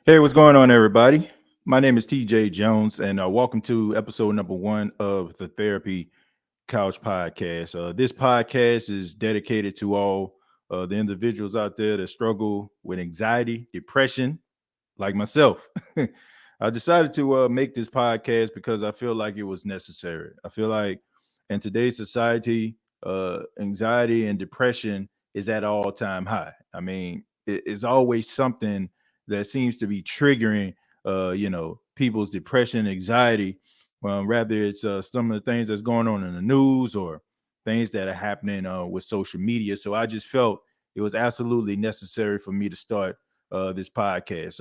Hey, what's going on, everybody? My name is TJ Jones, and welcome to episode number one of the Therapy Couch Podcast. This podcast is dedicated to all the individuals out there that struggle with anxiety, depression, like myself. I decided to make this podcast because I feel like it was necessary. I feel like in today's society, anxiety and depression is at all time high. I mean, it's always something that seems to be triggering, people's depression, anxiety. Rather it's some of the things that's going on in the news or things that are happening with social media. So I just felt it was absolutely necessary for me to start this podcast.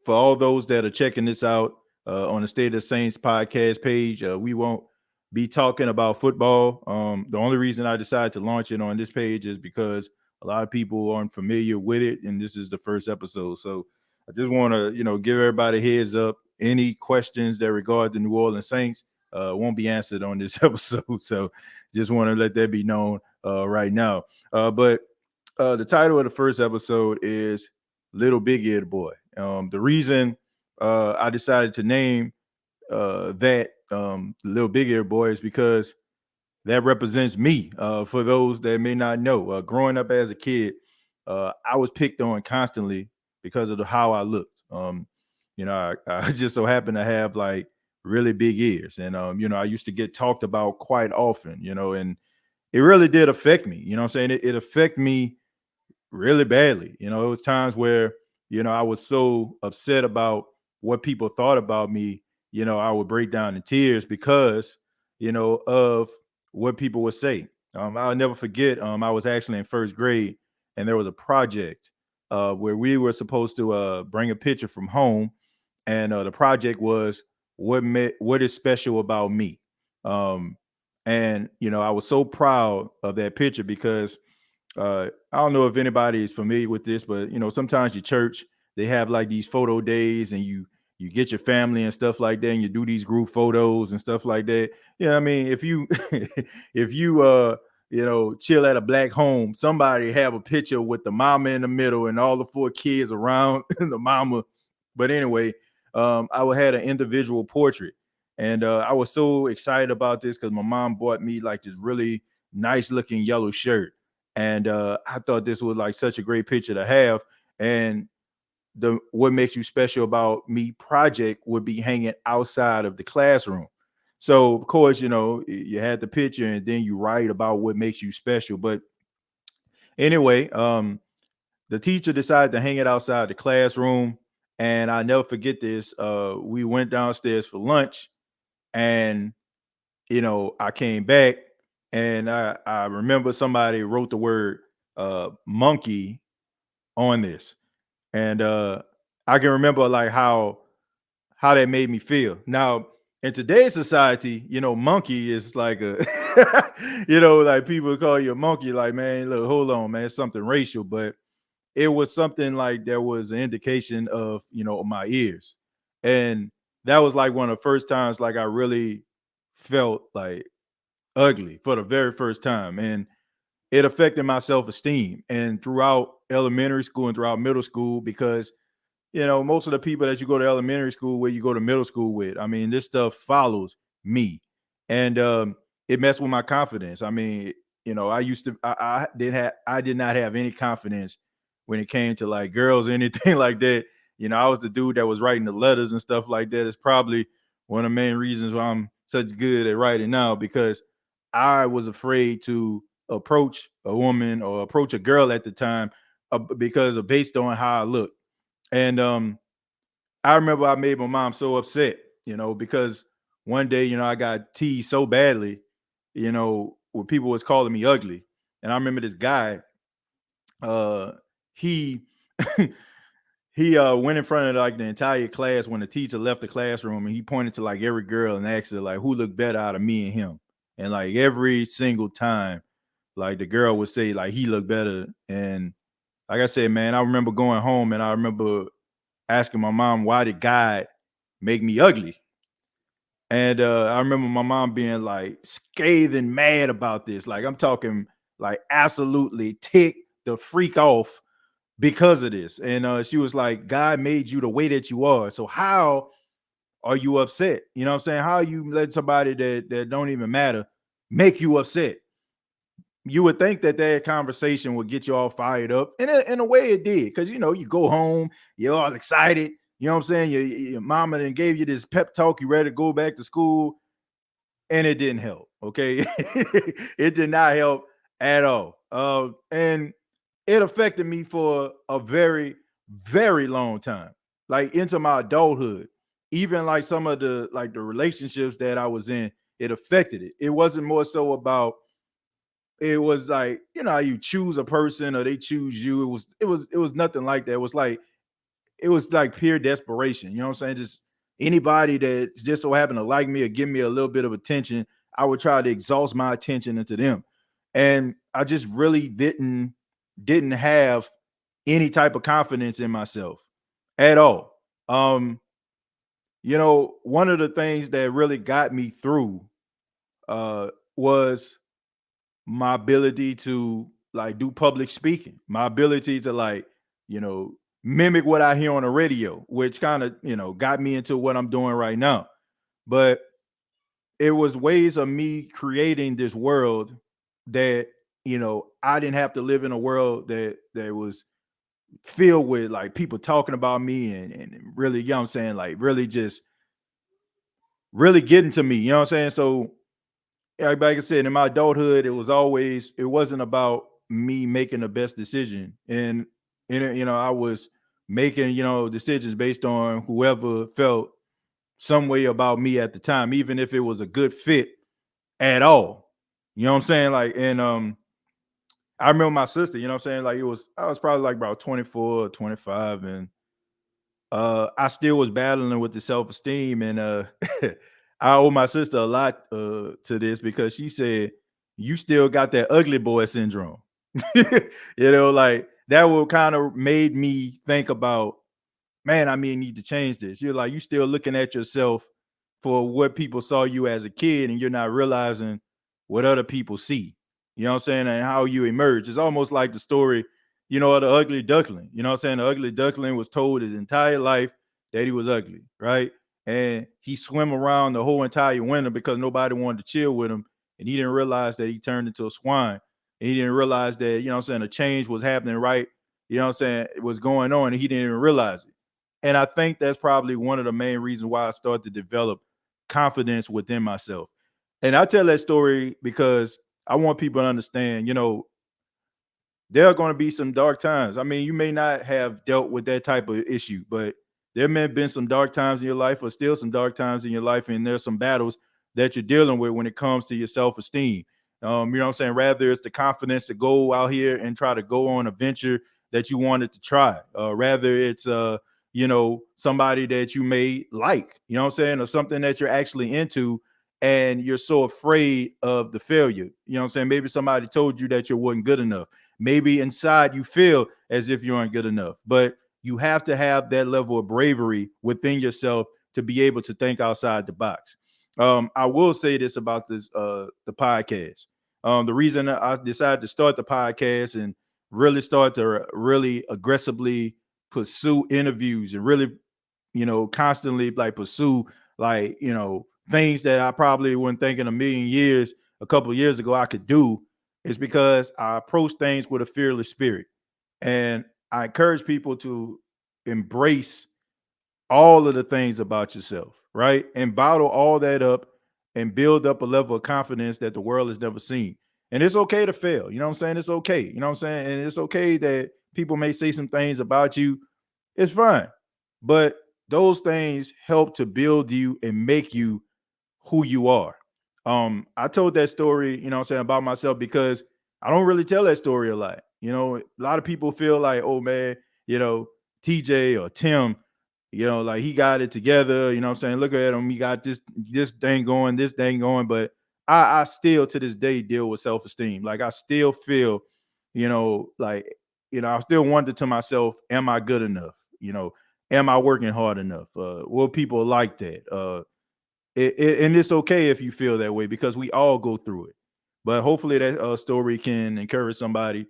For all those that are checking this out on the State of Saints podcast page, we won't be talking about football. The only reason I decided to launch it on this page is because a lot of people aren't familiar with it, and this is the first episode. So I just want to, give everybody a heads up. Any questions that regard the New Orleans Saints won't be answered on this episode. So just want to let that be known right now. But the title of the first episode is Little Big Ear Boy. The reason I decided to name that Little Big Ear Boy is because that represents me. For those that may not know, growing up as a kid, I was picked on constantly because of how I looked. I just so happened to have like really big ears, and I used to get talked about quite often. And it really did affect me. You know what I'm saying? It affected me really badly. It was times where, I was so upset about what people thought about me, I would break down in tears because, of what people would say. I'll never forget, I was actually in first grade and there was a project where we were supposed to bring a picture from home. And the project was what is special about me. Um, and, I was so proud of that picture because I don't know if anybody is familiar with this, but sometimes your church they have like these photo days, and you get your family and stuff like that, and you do these group photos and stuff like that. I mean, if you if you chill at a black home, somebody have a picture with the mama in the middle and all the four kids around the mama. But anyway, I had an individual portrait, and I was so excited about this because my mom bought me like this really nice looking yellow shirt, and I thought this was like such a great picture to have. And the what makes you special about me project would be hanging outside of the classroom. So of course, you had the picture and then you write about what makes you special. But anyway, the teacher decided to hang it outside the classroom. And I never forget this. We went downstairs for lunch, and I came back, and I remember somebody wrote the word monkey on this. And I can remember like how that made me feel. Now, in today's society, monkey is like a like people call you a monkey, like, man, look, hold on, man, it's something racial. But it was something like there was an indication of, my ears. And that was like one of the first times like I really felt like ugly for the very first time. And it affected my self-esteem and throughout elementary school and throughout middle school because most of the people that you go to elementary school with, you go to middle school with. I mean, this stuff follows me, and it messed with my confidence. I mean, I used to, I did not have any confidence when it came to like girls or anything like that. I was the dude that was writing the letters and stuff like that. It's probably one of the main reasons why I'm such good at writing now, because I was afraid to approach a woman or approach a girl at the time because of based on how I look. And I remember I made my mom so upset, because one day, I got teased so badly, where people was calling me ugly. And I remember this guy, uh, he he went in front of like the entire class when the teacher left the classroom, and he pointed to like every girl and asked her like who looked better out of me and him. And like every single time, like the girl would say like he looked better. And like I said, man, I remember going home and I remember asking my mom why did God make me ugly. And I remember my mom being like scathing mad about this. Like I'm talking like absolutely ticked the freak off because of this. And she was like, God made you the way that you are. So how are you upset? You know what I'm saying? How you let somebody that don't even matter make you upset? You would think that conversation would get you all fired up. And in a way it did. Because, you go home, you're all excited. You know what I'm saying? Your mama then gave you this pep talk. You ready to go back to school. And it didn't help. Okay. It did not help at all. And it affected me for a very, very long time, like into my adulthood. Even like some of the relationships that I was in, it affected it. It wasn't more so about, it was like, how you choose a person or they choose you. It was nothing like that. It was like pure desperation. You know what I'm saying? Just anybody that just so happened to like me or give me a little bit of attention, I would try to exhaust my attention into them. And I just really didn't have any type of confidence in myself at all. One of the things that really got me through was my ability to like do public speaking, my ability to like, you know, mimic what I hear on the radio, which kind of, got me into what I'm doing right now. But it was ways of me creating this world that, I didn't have to live in a world that was filled with like people talking about me and really, you know what I'm saying, like really just really getting to me, you know what I'm saying? So yeah, like I said, in my adulthood, it wasn't about me making the best decision. And I was making, decisions based on whoever felt some way about me at the time, even if it was a good fit at all. You know what I'm saying? Like, and I remember my sister, you know what I'm saying? Like I was probably like about 24 or 25, and I still was battling with the self-esteem. And I owe my sister a lot to this because she said, you still got that ugly boy syndrome. Like that will kind of made me think about, man, I mean, need to change this. You're like, you still looking at yourself for what people saw you as a kid, and you're not realizing what other people see. You know what I'm saying? And how you emerge. It's almost like the story, of the ugly duckling. You know what I'm saying? The ugly duckling was told his entire life that he was ugly, right? And he swam around the whole entire winter because nobody wanted to chill with him. And he didn't realize that he turned into a swine. And he didn't realize that, you know what I'm saying, a change was happening, right? You know what I'm saying? It was going on, and he didn't even realize it. And I think that's probably one of the main reasons why I started to develop confidence within myself. And I tell that story because I want people to understand, there are going to be some dark times. I mean, you may not have dealt with that type of issue, but there may have been some dark times in your life, or still some dark times in your life, and there's some battles that you're dealing with when it comes to your self-esteem. You know what I'm saying? Rather it's the confidence to go out here and try to go on a venture that you wanted to try. Rather it's somebody that you may like, you know what I'm saying, or something that you're actually into, and you're so afraid of the failure. You know what I'm saying? Maybe somebody told you that you weren't good enough. Maybe inside you feel as if you aren't good enough, but you have to have that level of bravery within yourself to be able to think outside the box. I will say this about the podcast. The reason I decided to start the podcast and really start to really aggressively pursue interviews and really, constantly like pursue like, things that I probably wouldn't think in a million years, a couple of years ago I could do, is because I approach things with a fearless spirit. And I encourage people to embrace all of the things about yourself, right? And bottle all that up and build up a level of confidence that the world has never seen. And it's okay to fail. You know what I'm saying? It's okay. You know what I'm saying? And it's okay that people may say some things about you. It's fine. But those things help to build you and make you who you are. I told that story, you know what I'm saying, about myself because I don't really tell that story a lot. A lot of people feel like, oh man, TJ or Tim, like he got it together, you know what I'm saying? Look at him, he got this thing going, this thing going. But I still to this day deal with self-esteem. Like I still feel, like, I still wonder to myself, am I good enough? Am I working hard enough? Will people like that? And it's okay if you feel that way because we all go through it. But hopefully that story can encourage somebody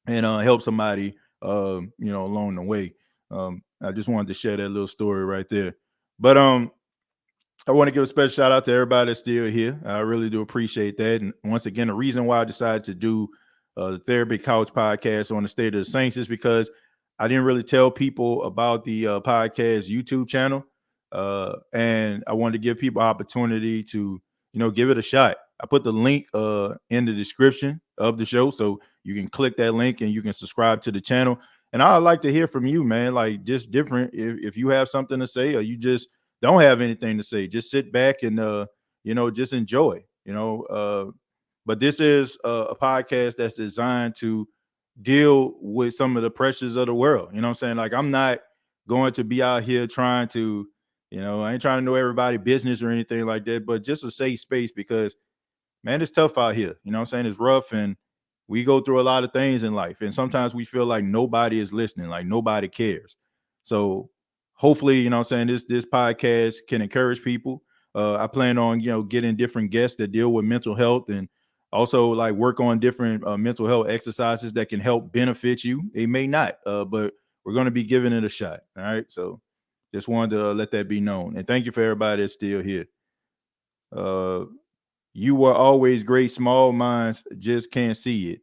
and help somebody along the way. I just wanted to share that little story right there. But I want to give a special shout out to everybody that's still here. I really do appreciate that. And once again, the reason why I decided to do the Therapy Couch podcast on the state of the Saints is because I didn't really tell people about the podcast YouTube channel. And I wanted to give people opportunity to, give it a shot. I put the link in the description of the show. So you can click that link and you can subscribe to the channel. And I'd like to hear from you, man. Like just different. If you have something to say or you just don't have anything to say, just sit back and just enjoy. But this is a podcast that's designed to deal with some of the pressures of the world. You know what I'm saying? Like I'm not going to be out here trying to, I ain't trying to know everybody business or anything like that, but just a safe space because man, it's tough out here. You know what I'm saying? It's rough and we go through a lot of things in life. And sometimes we feel like nobody is listening, like nobody cares. So hopefully, what I'm saying, this podcast can encourage people. I plan on, getting different guests that deal with mental health and also like work on different mental health exercises that can help benefit you. It may not, but we're going to be giving it a shot. All right. So just wanted to let that be known. And thank you for everybody that's still here. You were always great. Small minds just can't see it.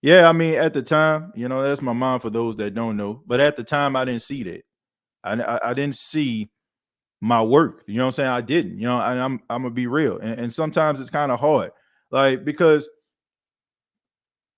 Yeah, I mean, at the time, that's my mom for those that don't know. But at the time, I didn't see that. I didn't see my work. You know what I'm saying? I didn't. And I'm gonna be real. And sometimes it's kind of hard, like because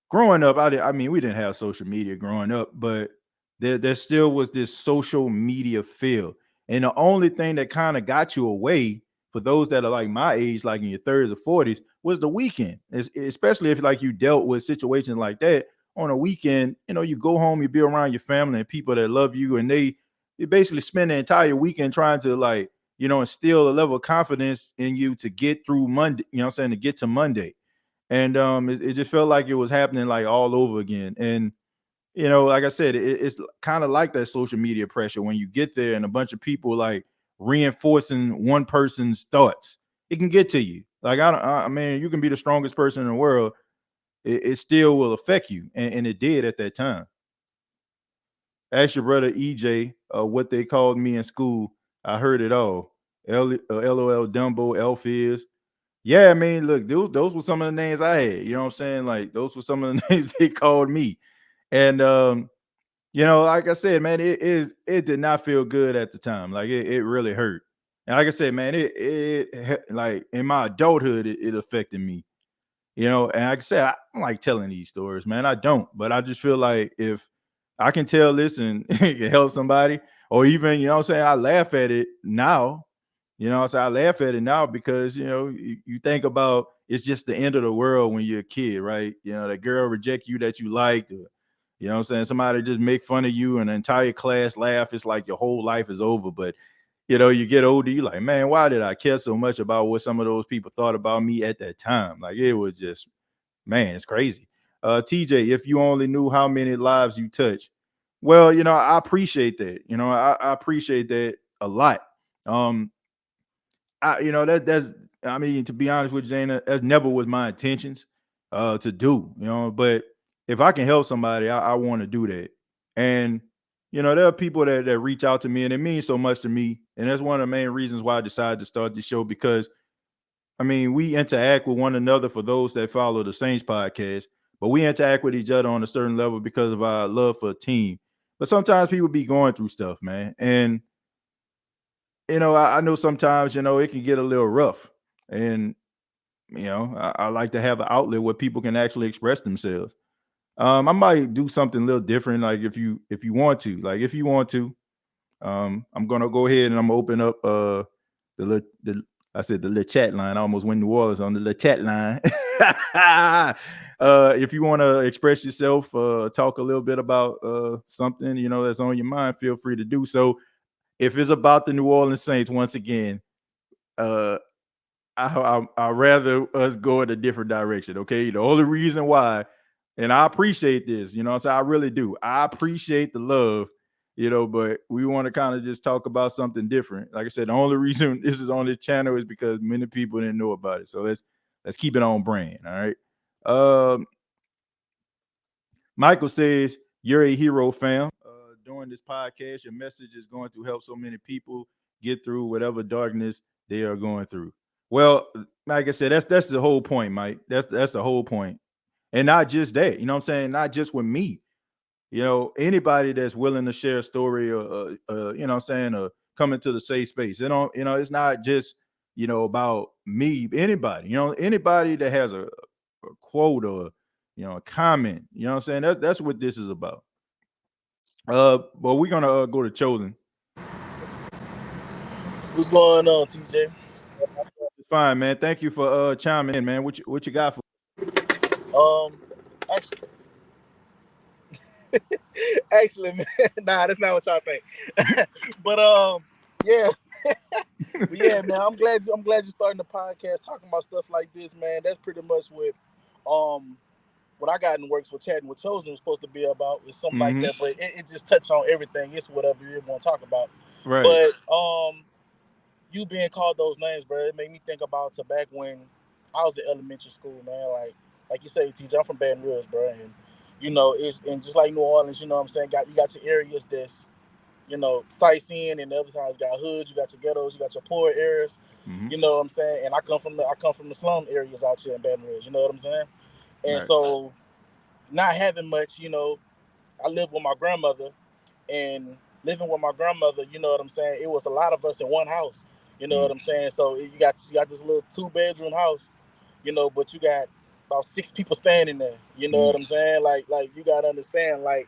growing up, I mean, we didn't have social media growing up, but there still was this social media feel. And the only thing that kind of got you away for those that are like my age, like in your 30s or 40s, was the weekend. Especially if like you dealt with situations like that on a weekend. You go home, you be around your family and people that love you, and they basically spend the entire weekend trying to like, instill a level of confidence in you to get through Monday, what I'm saying, to get to Monday. And it just felt like it was happening like all over again. And like I said, it's kind of like that social media pressure when you get there and a bunch of people like reinforcing one person's thoughts. It can get to you. Like I mean, you can be the strongest person in the world, it still will affect you, and it did at that time. Ask your brother EJ what they called me in school. I heard it all. LOL Dumbo, Elfiz. Yeah, I mean, look, those were some of the names I had. You know what I'm saying? Like those were some of the names they called me. And like I said, man, it did not feel good at the time. Like it really hurt. And like I said, man, it like in my adulthood, it affected me. And like I said, I don't like telling these stories, man. I don't, but I just feel like if I can tell this and it can help somebody, or even, what I'm saying, I laugh at it now. I laugh at it now because, you think about it's just the end of the world when you're a kid, right? The girl reject you that you liked, or, what I'm saying, somebody just make fun of you and the entire class laugh. It's like your whole life is over. But, you get older, you like, man, why did I care so much about what some of those people thought about me at that time? Like it was just, man, it's crazy. TJ, if you only knew how many lives you touch. Well, I appreciate that. I appreciate that a lot. Um, that's I mean, to be honest with Jana, that's never was my intentions to do, but if I can help somebody, I want to do that. And there are people that reach out to me and it means so much to me. And that's one of the main reasons why I decided to start the show, because I mean, we interact with one another for those that follow the Saints podcast, but we interact with each other on a certain level because of our love for a team. But sometimes people be going through stuff, man. And I know sometimes, it can get a little rough. And, I like to have an outlet where people can actually express themselves. I might do something a little different, like if you want to. Like if you want to, I'm gonna go ahead and I'm gonna open up the I said the little chat line. I almost went New Orleans on the little chat line. If you want to express yourself, talk a little bit about something, that's on your mind, feel free to do so. If it's about the New Orleans Saints, once again, uh, I rather us go in a different direction. Okay. The only reason why, and I appreciate this, so I really do. I appreciate the love, but we want to kind of just talk about something different. Like I said, the only reason this is on this channel is because many people didn't know about it. So let's keep it on brand. All right. Michael says, you're a hero, fam. During this podcast, your message is going to help so many people get through whatever darkness they are going through. Well, like I said, that's the whole point, Mike. That's the whole point. And not just that, you know what I'm saying? Not just with me. Anybody that's willing to share a story or you know what I'm saying, come into the safe space. It's not just, about me, anybody, anybody that has a quote or a comment, you know what I'm saying? That's what this is about. But we're gonna go to Chosen. What's going on, TJ? Fine, man. Thank you for chiming in, man. What you got for? Actually, actually, man, nah, that's not what y'all think. But yeah, but yeah, man. I'm glad you're starting the podcast talking about stuff like this, man. That's pretty much what I got in the works with chatting with Chosen was supposed to be about, is something like that. But it just touched on everything. It's whatever you want to talk about. Right. But you being called those names, bro, it made me think about to back when I was in elementary school, man. Like you say, TJ, I'm from Baton Rouge, bro, and it's, and just like New Orleans, you know what I'm saying, you got your areas that's, sightseeing, and the other times you got hoods, you got your ghettos, you got your poor areas, you know what I'm saying. And I come from the slum areas out here in Baton Rouge, you know what I'm saying. And Right. so, not having much, I live with my grandmother, and living with my grandmother, you know what I'm saying, it was a lot of us in one house, you know what I'm saying. So you got this little 2-bedroom house, but you got about 6 people standing there, you know what I'm saying. Like you gotta understand, like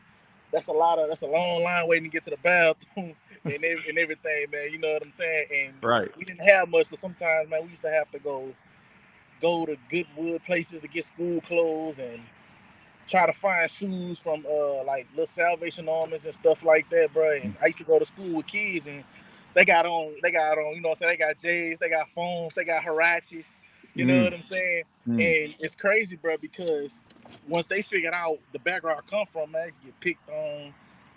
that's a long line waiting to get to the bathroom and everything, man, you know what I'm saying. And Right. we didn't have much, so sometimes, man, we used to have to go to Goodwood places to get school clothes, and try to find shoes from like little Salvation Armies and stuff like that, bro. And I used to go to school with kids, and they got on, you know what I'm saying, they got J's, they got phones, they got Harachis, you know what I'm saying. And it's crazy, bro, because once they figured out the background I come from, man, you get picked on.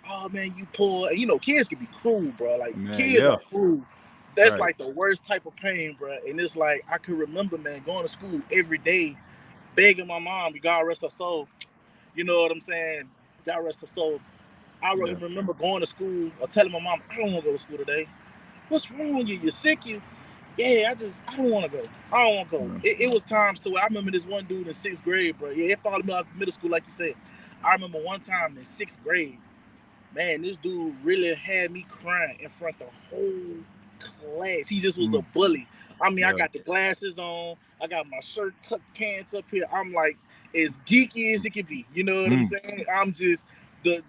Oh man, you poor. And kids can be cruel, bro. Like, Man, kids yeah. are cruel. That's Right. like the worst type of pain, bro. And it's like, I can remember, man, going to school every day, begging my mom, God rest her soul, you know what I'm saying, God rest her soul. I Yeah. remember going to school or telling my mom, I don't want to go to school today. What's wrong with you? You're sick? Yeah, I don't want to go. I don't want to go. It was times to where I remember this one dude in 6th grade, bro. Yeah, it followed me out of middle school, like you said. I remember one time in 6th grade, man, this dude really had me crying in front of the whole class. He just was a bully. I mean, I Yeah. got the glasses on, I got my shirt tucked, pants up here. I'm like as geeky as it could be. You know what I'm saying? I'm just the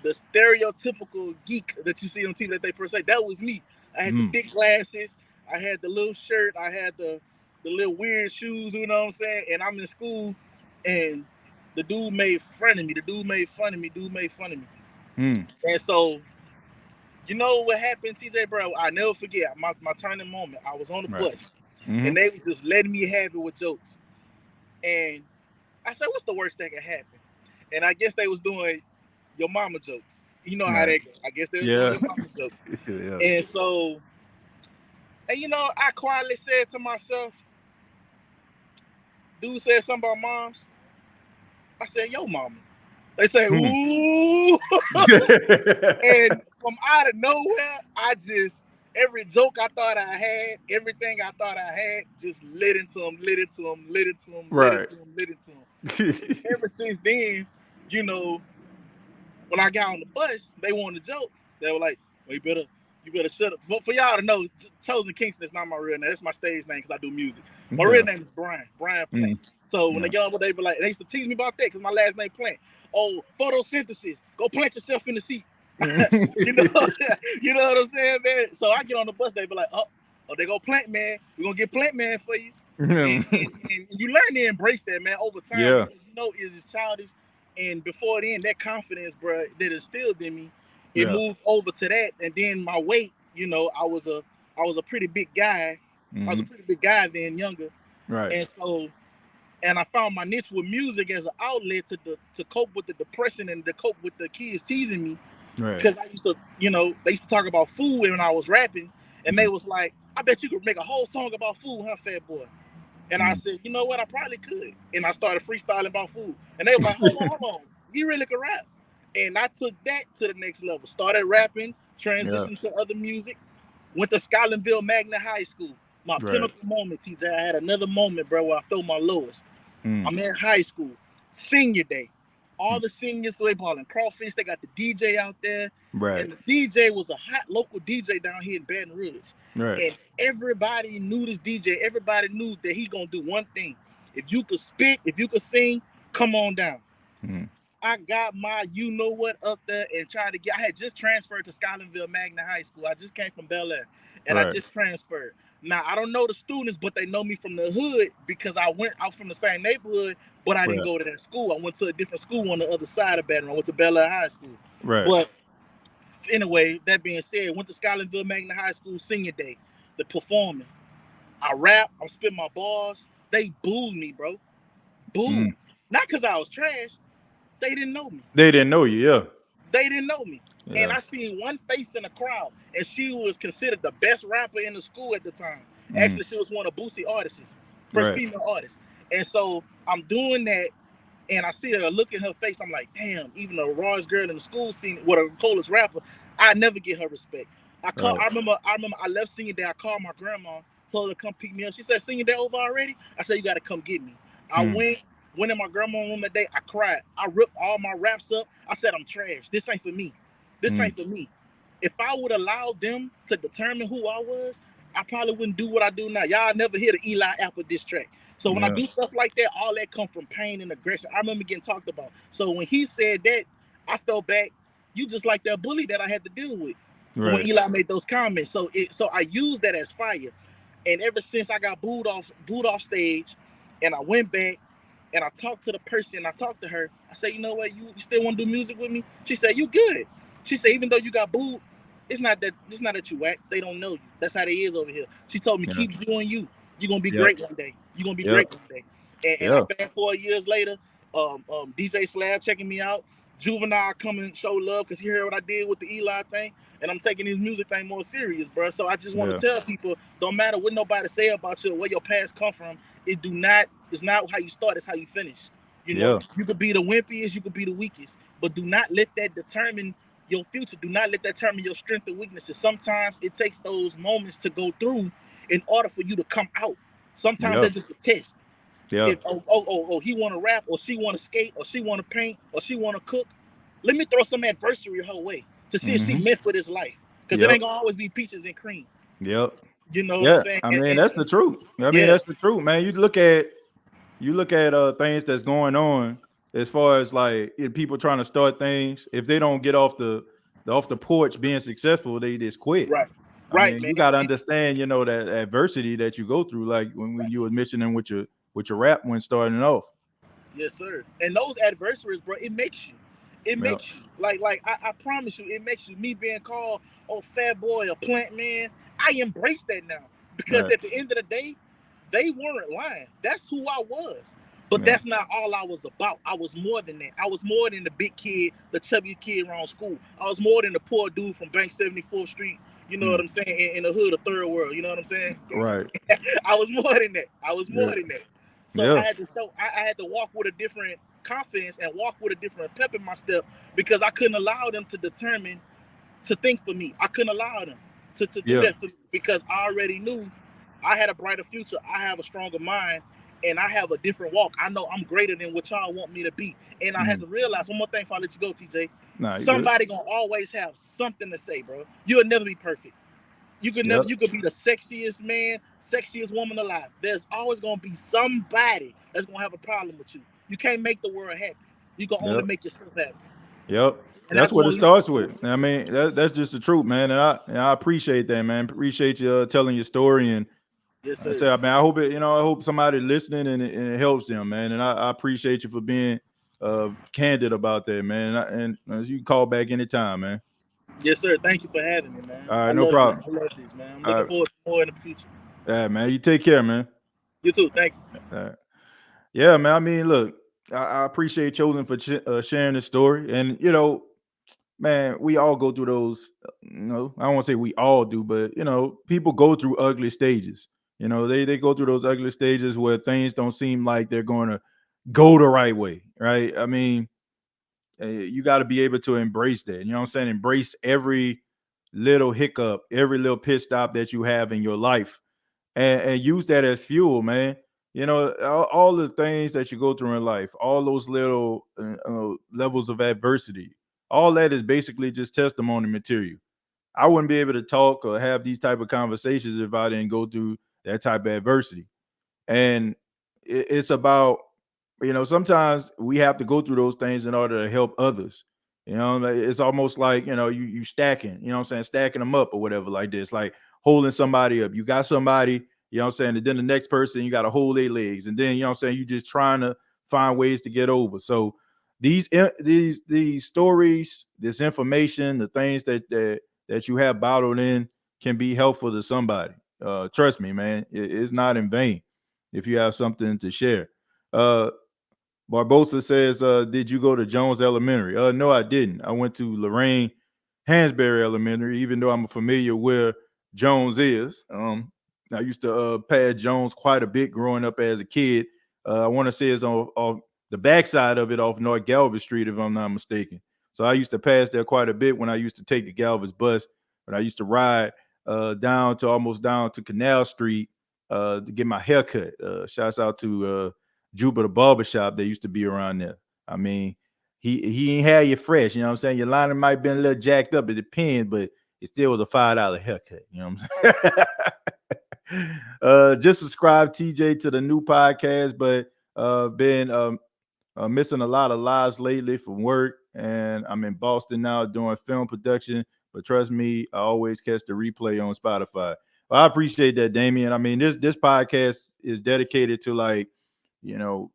stereotypical geek that you see on TV, that they per se. That was me. I had the thick glasses, I had the little shirt, I had the little weird shoes, you know what I'm saying? And I'm in school, and the dude made fun of me. Dude made fun of me. And so, you know what happened, TJ, bro? I never forget my turning moment. I was on the Right. bus, and they was just letting me have it with jokes. And I said, "What's the worst that could happen?" And I guess they was doing your mama jokes. You know how Right. they go. I guess they was doing Yeah. your mama jokes. Yeah. And so, I quietly said to myself, dude said something about moms. I said, "Yo, mama." They say, "Ooh." And from out of nowhere, every joke I thought I had, everything I thought I had, just lit into them. Right. And ever since then, you know, when I got on the bus, they wanted to joke. They were like, "Well, you better shut up." For y'all to know, Chosen Kingston is not my real name. That's my stage name because I do music. My real name is Brian Plant. So when they get on, they be like, they used to tease me about that because my last name Plant. Oh, photosynthesis. Go plant yourself in the seat. you know, you know what I'm saying, man. So I get on the bus, they be like, "Oh, they go Plant Man. We're gonna get Plant Man for you." And you learn to embrace that, man, over time, Yeah. because it's childish. And before then, that confidence, bro, that instilled in me, it Yeah. moved over to that. And then my weight, I was a pretty big guy. I was a pretty big guy then, younger. Right. And so, and I found my niche with music as an outlet to cope with the depression and to cope with the kids teasing me. Right. Because I used to, they used to talk about food when I was rapping, and they was like, "I bet you could make a whole song about food, huh, fat boy?" And I said, "You know what? I probably could." And I started freestyling about food, and they were like, "Hold on, he really could rap." And I took that to the next level. Started rapping, transitioned to other music. Went to Scotlandville Magnet High School. My pinnacle moment, TJ. I had another moment, bro, where I felt my lowest. I'm in high school, senior day. All the seniors, they balling crawfish. They got the DJ out there. Right. And the DJ was a hot local DJ down here in Baton Rouge. Right. And everybody knew this DJ. Everybody knew that he gonna do one thing. If you could spit, if you could sing, come on down. I got my you know what up there and tried to get. I had just transferred to Scotlandville Magnet High School. I just came from Bel Air, and I just transferred. Now I don't know the students, but they know me from the hood because I went out from the same neighborhood, but I didn't go to that school. I went to a different school on the other side of Baton Rouge. I went to Bel Air High School. Right. But anyway, that being said, went to Scotlandville Magnet High School senior day. The performing, I rap. I'm spitting my bars. They booed me, bro. Booed. Not because I was trash. They didn't know me. They didn't know you, yeah. They didn't know me. Yeah. And I seen one face in the crowd, and she was considered the best rapper in the school at the time. Actually, she was one of Boosie artists, first female artist. And so I'm doing that, and I see her look in her face. I'm like, damn, even the rawest girl in the school scene, what a coolest rapper, I never get her respect. I remember I left senior day. I called my grandma, told her to come pick me up. She said, senior day over already? I said, you got to come get me. I went in my grandma's room that day. I cried. I ripped all my raps up. I said, I'm trash. This ain't for me. This ain't for me. If I would allow them to determine who I was, I probably wouldn't do what I do now. Y'all never hear the Eli Apple diss track. So when I do stuff like that, all that come from pain and aggression. I remember getting talked about. So when he said that, I felt back. You just like that bully that I had to deal with when Eli made those comments. So I used that as fire. And ever since I got booed off stage, and I went back, and I talked to the person, I talked to her. I said, you know what, you still want to do music with me? She said, you good. She said, even though you got booed, it's not that you whack. They don't know you. That's how they is over here. She told me, keep doing you. You're going to be great one day. You're going to be great one day. And fast 4 years later, DJ Slab checking me out. Juvenile coming and show love because he heard what I did with the Eli thing. And I'm taking his music thing more serious, bro. So I just want to tell people, don't matter what nobody say about you or where your past come from, it's not how you start, it's how you finish. You know, you could be the wimpiest, you could be the weakest, but do not let that determine your future. Do not let that determine your strength and weaknesses. Sometimes it takes those moments to go through in order for you to come out. Sometimes that's just a test. If, he want to rap, or she want to skate, or she want to paint, or she want to cook, let me throw some adversity her way to see if she meant for this life. Because it ain't gonna always be peaches and cream. You know what I'm saying? I mean, that's the truth. I mean, that's the truth, man. You look at things that's going on as far as like people trying to start things. If they don't get off the porch being successful, they just quit. I mean, you got to understand, you know, that adversity that you go through, like when you were mentioning with your rap when starting off. Yes, sir. And those adversaries, bro, it makes you. It makes you. Like I promise you, it makes you. Me being called fat boy, a plant man, I embrace that now. Because at the end of the day, they weren't lying. That's who I was. But that's not all I was about. I was more than that. I was more than the big kid, the chubby kid around school. I was more than the poor dude from Bank 74th Street, you know what I'm saying, in the hood of Third World, you know what I'm saying? Right. I was more than that. So I had to walk with a different confidence and walk with a different pep in my step because I couldn't allow them to think for me. I couldn't allow them to do that for me because I already knew I had a brighter future. I have a stronger mind and I have a different walk. I know I'm greater than what y'all want me to be. And I had to realize one more thing before I let you go, TJ. Somebody gonna always have something to say, bro. You'll never be perfect. You could never. You could be the sexiest man, sexiest woman alive. There's always gonna be somebody that's gonna have a problem with you. You can't make the world happy. You can only make yourself happy. And that's what it starts with. I mean, that's just the truth, man. And I appreciate that, man. Appreciate you telling your story. And yes, sir. I mean, I hope somebody listening and it helps them, man. And I appreciate you for being candid about that, man. And you can call back anytime, man. Yes, sir. Thank you for having me, man. All right, no problem. I love this, man. I'm looking forward to more in the future. Yeah, man. You take care, man. You too. Thank you. Yeah, man. I mean, look, I appreciate Chosen for sharing the story. And, you know, man, we all go through those, you know, I don't want to say we all do, but, you know, people go through ugly stages. You know, they go through those ugly stages where things don't seem like they're going to go the right way, right? I mean, You got to be able to embrace that. You know what I'm saying? Embrace every little hiccup, every little pit stop that you have in your life, and use that as fuel, man. You know, all the things that you go through in life, all those little levels of adversity, all that is basically just testimony material. I wouldn't be able to talk or have these type of conversations if I didn't go through that type of adversity. And it's about, sometimes we have to go through those things in order to help others. It's almost like, you stacking, you know what I'm saying, stacking them up or whatever, like this, like holding somebody up. You got somebody, you know what I'm saying, and then the next person, you got to hold their legs, and then, you know what I'm saying, you just trying to find ways to get over. So these stories, this information, the things that you have bottled in can be helpful to somebody. Trust me, man, it's not in vain if you have something to share. Uh, Barbosa says, did you go to Jones Elementary? No, I didn't. I went to Lorraine Hansberry Elementary, even though I'm familiar where Jones is. I used to pass Jones quite a bit growing up as a kid. I want to say it's on the backside of it off North Galvez Street, if I'm not mistaken. So I used to pass there quite a bit when I used to take the Galvez bus, when I used to ride almost down to Canal Street to get my haircut. Shouts out to Jupiter Barbershop that used to be around there. I mean, he ain't had you fresh, you know what I'm saying? Your liner might have been a little jacked up, it depends, but it still was a $5 haircut, you know what I'm saying? Just subscribe, TJ, to the new podcast, but been missing a lot of lives lately from work, and I'm in Boston now doing film production. But trust me, I always catch the replay on Spotify. Well, I appreciate that, Damien. I mean, this podcast is dedicated to, like, you know,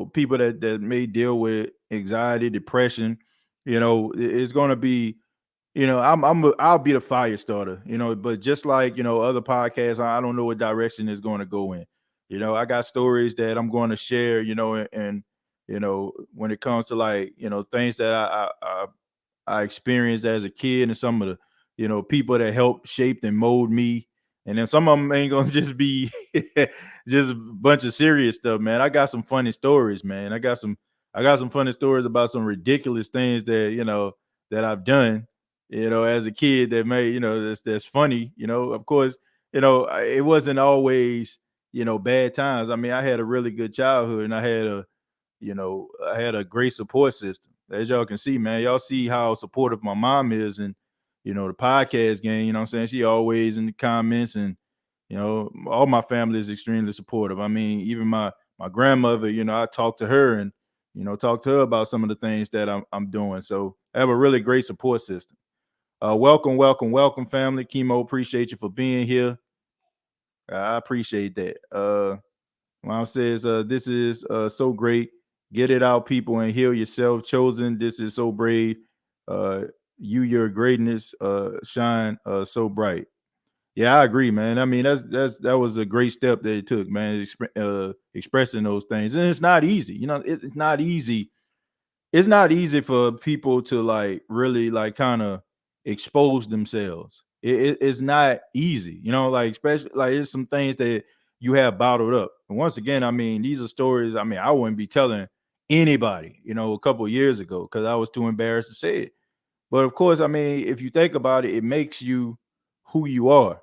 people that may deal with anxiety, depression. It's going to be, I'll be the fire starter, but just like, other podcasts, I don't know what direction it's going to go in. I got stories that I'm going to share, and when it comes to, like, things that I experienced as a kid, and some of the, people that helped shape and mold me. And then some of them ain't gonna just be just a bunch of serious stuff, man. I got some funny stories, man. I got some funny stories about some ridiculous things that, that I've done, as a kid, that may, that's funny. Of course, it wasn't always, bad times. I mean, I had a really good childhood, and I had a great support system. As y'all can see, man, y'all see how supportive my mom is, and the podcast game. You know what I'm saying? She always in the comments, and all my family is extremely supportive. I mean, even my grandmother, I talk to her, and talk to her about some of the things that I'm doing. So I have a really great support system. Welcome, family. Chemo, appreciate you for being here. I appreciate that. Mom says, this is so great. Get it out, people, and heal yourself. Chosen, this is so brave. Your greatness shine so bright. Yeah, I agree, man. I mean, that was a great step that it took, man, expressing those things. And it's not easy. It's not easy. It's not easy for people to, like, really, like, kind of expose themselves. It's not easy, like, especially, like, it's some things that you have bottled up. And once again, I mean, these are stories, I mean, I wouldn't be telling anybody, a couple of years ago, because I was too embarrassed to say it. But of course, I mean, if you think about it, it makes you who you are.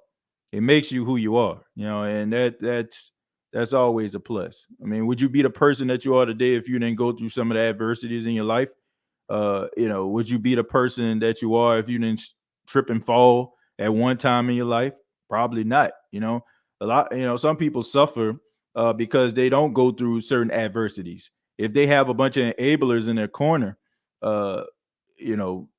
It makes you who you are, and that's always a plus. I mean, would you be the person that you are today if you didn't go through some of the adversities in your life? Would you be the person that you are if you didn't trip and fall at one time in your life? Probably not. A lot, some people suffer because they don't go through certain adversities. If they have a bunch of enablers in their corner, uh, you know,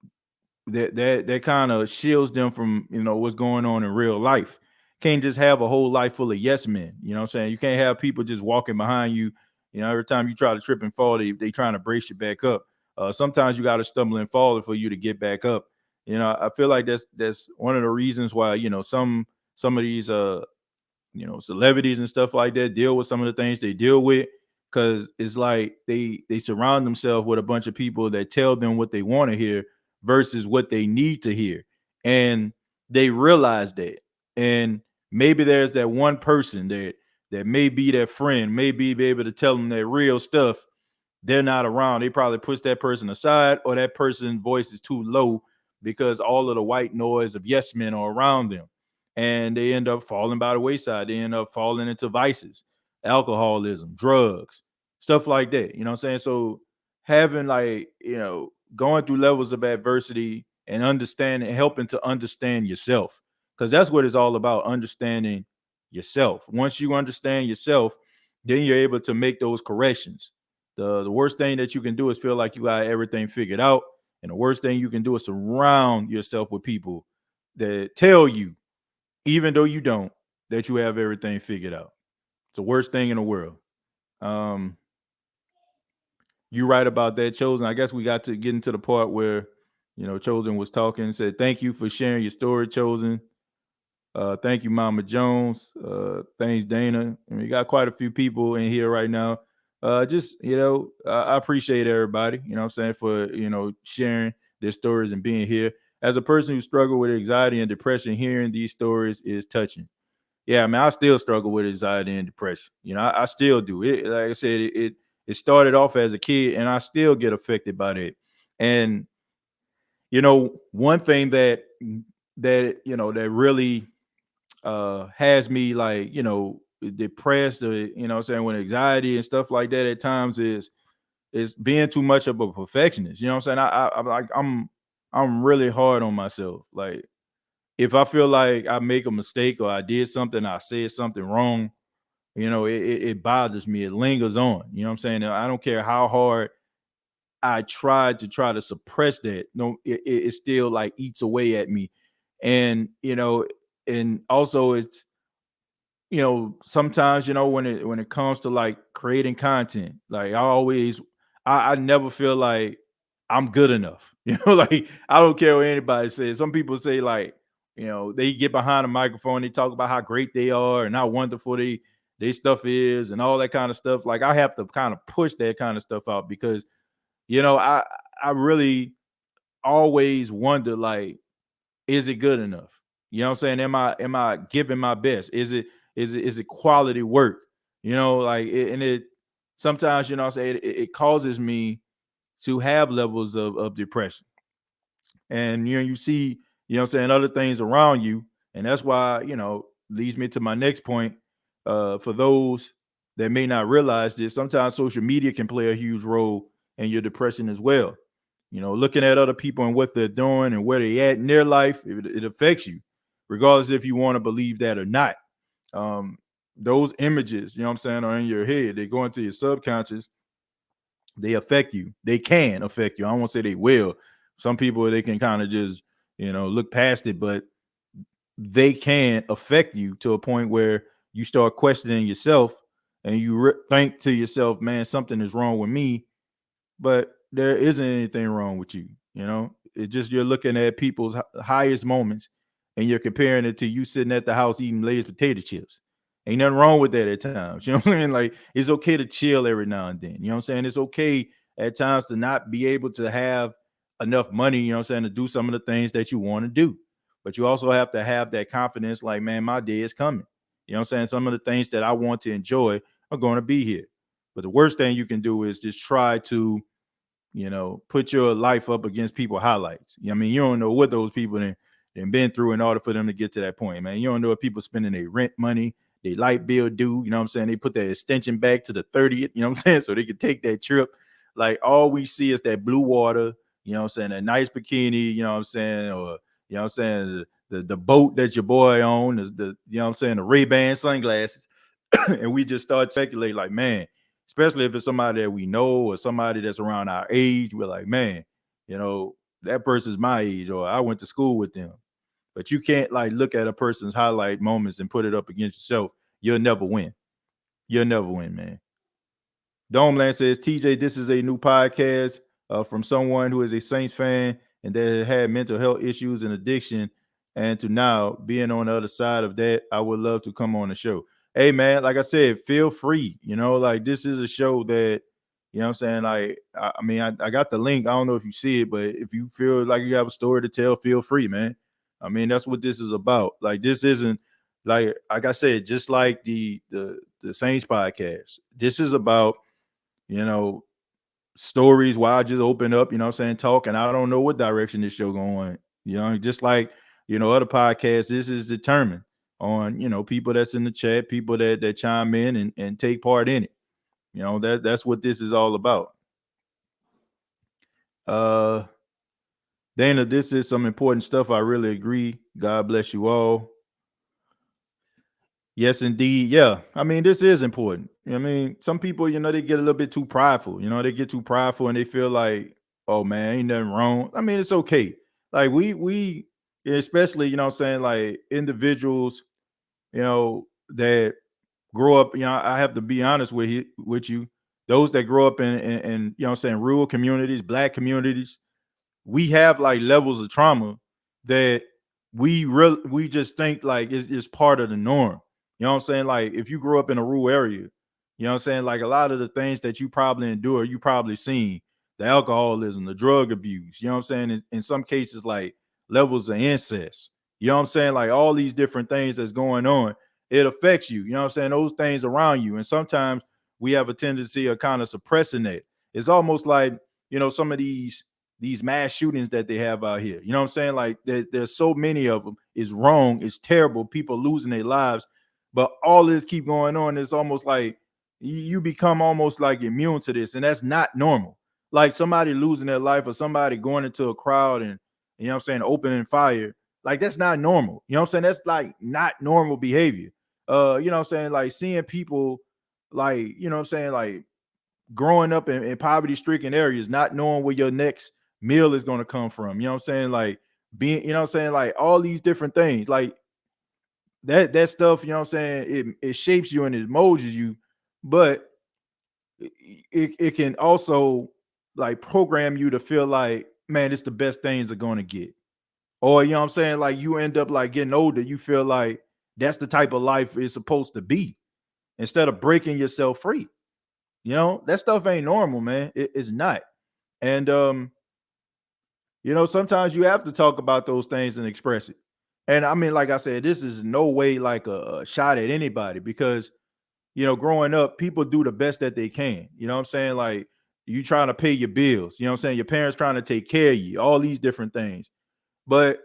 that kind of shields them from, what's going on in real life. Can't just have a whole life full of yes men. You know what I'm saying? You can't have people just walking behind you. Every time you try to trip and fall, they trying to brace you back up. Sometimes you got to stumble and fall for you to get back up. I feel like that's one of the reasons why, some of these celebrities and stuff like that deal with some of the things they deal with, because it's like they surround themselves with a bunch of people that tell them what they want to hear versus what they need to hear, and they realize that. And maybe there's that one person that may be their friend, maybe be able to tell them that real stuff they're not around. They probably push that person aside, or that person's voice is too low because all of the white noise of yes men are around them. And they end up falling by the wayside. They end up falling into vices, alcoholism, drugs, stuff like that. You know what I'm saying? So having like, going through levels of adversity and understanding, helping to understand yourself. Because that's what it's all about, understanding yourself. Once you understand yourself, then you're able to make those corrections. The worst thing that you can do is feel like you got everything figured out. And the worst thing you can do is surround yourself with people that tell you, even though you don't, that you have everything figured out. It's the worst thing in the world. You right about that, Chosen. I guess we got to get into the part where, Chosen was talking and said, thank you for sharing your story, Chosen. Thank you, Mama Jones. Thanks, Dana. I mean, you got quite a few people in here right now. I appreciate everybody, you know what I'm saying, for, sharing their stories and being here. As a person who struggled with anxiety and depression, hearing these stories is touching. Yeah, I mean, I still struggle with anxiety and depression. I still do. It, like I said, it started off as a kid, and I still get affected by that. And one thing that that really has me like depressed, or what I'm saying, with anxiety and stuff like that at times is being too much of a perfectionist. You know what I'm saying? I'm like I'm really hard on myself. Like, if I feel like I make a mistake or I did something, I said something wrong, it bothers me. It lingers on. You know what I'm saying? I don't care how hard I tried to suppress that. No, it still like eats away at me. And and also it's sometimes when it comes to like creating content, like I never feel like I'm good enough. Like, I don't care what anybody says. Some people say like, they get behind a microphone, they talk about how great they are and how wonderful they stuff is and all that kind of stuff. Like, I have to kind of push that kind of stuff out because I really always wonder, like, is it good enough? You know what I'm saying? Am I giving my best? Is it quality work? Like and it sometimes, what I'm saying, it causes me to have levels of depression. And you see, what I'm saying, other things around you. And that's why, leads me to my next point. For those that may not realize this, sometimes social media can play a huge role in your depression as well. Looking at other people and what they're doing and where they at in their life, it affects you, regardless if you want to believe that or not. Those images, what I'm saying, are in your head. They go into your subconscious. They affect you. They can affect you. I don't want to say they will. Some people, they can kind of just, look past it, but they can affect you to a point where you start questioning yourself and you think to yourself, man, something is wrong with me, but there isn't anything wrong with you. It's just you're looking at people's highest moments and you're comparing it to you sitting at the house eating Lay's potato chips. Ain't nothing wrong with that at times. You know what I'm saying? Like, it's okay to chill every now and then. You know what I'm saying? It's okay at times to not be able to have enough money, you know what I'm saying, to do some of the things that you want to do. But you also have to have that confidence, like, man, my day is coming. You know what I'm saying? Some of the things that I want to enjoy are going to be here. But the worst thing you can do is just try to, put your life up against people highlights. I mean, you don't know what those people been through in order for them to get to that point, man. You don't know if people spending their rent money, their light bill due, you know what I'm saying? They put that extension back to the 30th, you know what I'm saying? So they could take that trip. Like, all we see is that blue water, you know what I'm saying? A nice bikini, you know what I'm saying? Or, you know what I'm saying? The boat that your boy owns is you know what I'm saying? The Ray-Ban sunglasses. And we just start speculating, like, man, especially if it's somebody that we know or somebody that's around our age, we're like, man, that person's my age, or I went to school with them. But you can't like look at a person's highlight moments and put it up against yourself. You'll never win. You'll never win, man. Domeland says, TJ, this is a new podcast from someone who is a Saints fan and that had mental health issues and addiction. And to now being on the other side of that, I would love to come on the show. Hey, man, like I said, feel free. Like, this is a show that, you know what I'm saying? Like, I mean, I got the link. I don't know if you see it, but if you feel like you have a story to tell, feel free, man. I mean, that's what this is about. Like, this isn't like I said, just like the Saints podcast. This is about, you know, stories where I just open up, you know what I'm saying, talk, and I don't know what direction this show going. You know, just like, you know, other podcasts, this is determined on, you know, people that's in the chat, people that chime in and take part in it. You know, that's what this is all about. Uh Dana, this is some important stuff. I really agree. God bless you all. Yes, indeed. Yeah. I mean, this is important. You know what I mean, some people, you know, they get a little bit too prideful. You know, they get too prideful and they feel like, oh man, ain't nothing wrong. I mean, it's okay. Like we especially, you know what I'm saying, like individuals, you know, that grow up, you know, I have to be honest with you. Those that grow up in you know what I'm saying, rural communities, black communities, we have like levels of trauma that we just think like it's part of the norm. You know what I'm saying? Like if you grew up in a rural area, you know what I'm saying? Like a lot of the things that you probably endure, you probably seen the alcoholism, the drug abuse, you know what I'm saying? In some cases, like levels of incest, you know what I'm saying? Like all these different things that's going on, it affects you, you know what I'm saying? Those things around you. And sometimes we have a tendency of kind of suppressing it. It's almost like, you know, some of these mass shootings that they have out here. You know what I'm saying? Like there's so many of them. It's wrong. It's terrible. People losing their lives. But all this keep going on. It's almost like you become almost like immune to this. And that's not normal. Like somebody losing their life or somebody going into a crowd and, you know what I'm saying, opening fire. Like that's not normal. You know what I'm saying? That's like not normal behavior. You know what I'm saying? Like seeing people like, you know what I'm saying, like growing up in poverty-stricken areas, not knowing where your next meal is going to come from. You know what I'm saying? Like being, you know what I'm saying? Like all these different things, like that stuff, you know what I'm saying? It shapes you and it molds you, but it can also like program you to feel like, man, it's the best things are going to get. Or, you know what I'm saying? Like you end up like getting older, you feel like that's the type of life it's supposed to be instead of breaking yourself free. You know, that stuff ain't normal, man. It's not. And you know, sometimes you have to talk about those things and express it. And I mean, like I said, this is no way like a shot at anybody because, you know, growing up, people do the best that they can. You know what I'm saying? Like you trying to pay your bills, you know what I'm saying? Your parents trying to take care of you, all these different things. But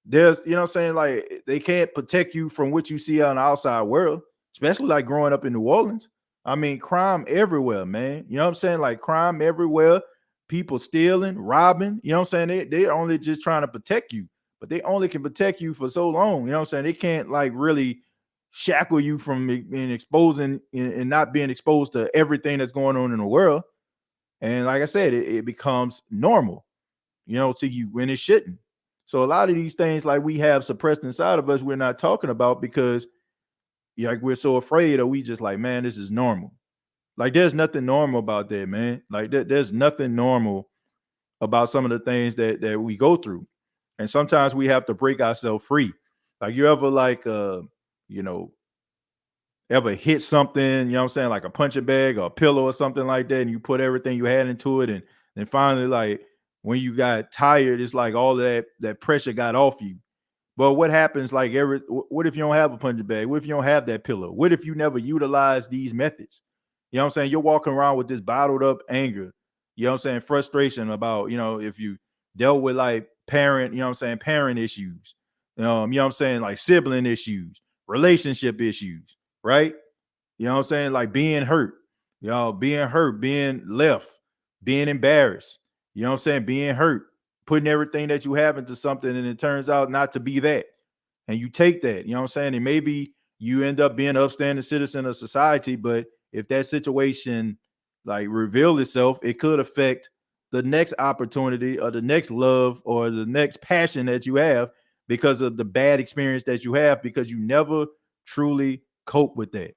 there's, you know what I'm saying? Like they can't protect you from what you see on the outside world, especially like growing up in New Orleans. I mean, crime everywhere, man. You know what I'm saying? Like crime everywhere, people stealing, robbing, you know what I'm saying? They're only just trying to protect you, but they only can protect you for so long. You know what I'm saying? They can't like really shackle you from being exposing and not being exposed to everything that's going on in the world. And like I said, it becomes normal, you know, to you when it shouldn't. So a lot of these things like we have suppressed inside of us, we're not talking about because like we're so afraid or we just like, man, this is normal. Like there's nothing normal about that, man. Like there's nothing normal about some of the things that we go through. And sometimes we have to break ourselves free. Like you ever like you know, ever hit something, you know what I'm saying, like a punching bag or a pillow or something like that, and you put everything you had into it, and finally, like when you got tired, it's like all that pressure got off you. But what happens, like what if you don't have a punching bag? What if you don't have that pillow? What if you never utilize these methods? You know what I'm saying? You're walking around with this bottled up anger, you know what I'm saying, frustration about, you know, if you dealt with like parent, you know what I'm saying, parent issues, you know what I'm saying, like sibling issues, relationship issues, right? You know what I'm saying? Like being hurt, you know, being hurt, being left, being embarrassed, you know what I'm saying? Being hurt, putting everything that you have into something and it turns out not to be that. And you take that, you know what I'm saying? And maybe you end up being an upstanding citizen of society, but if that situation like revealed itself, it could affect the next opportunity or the next love or the next passion that you have because of the bad experience that you have because you never truly cope with that.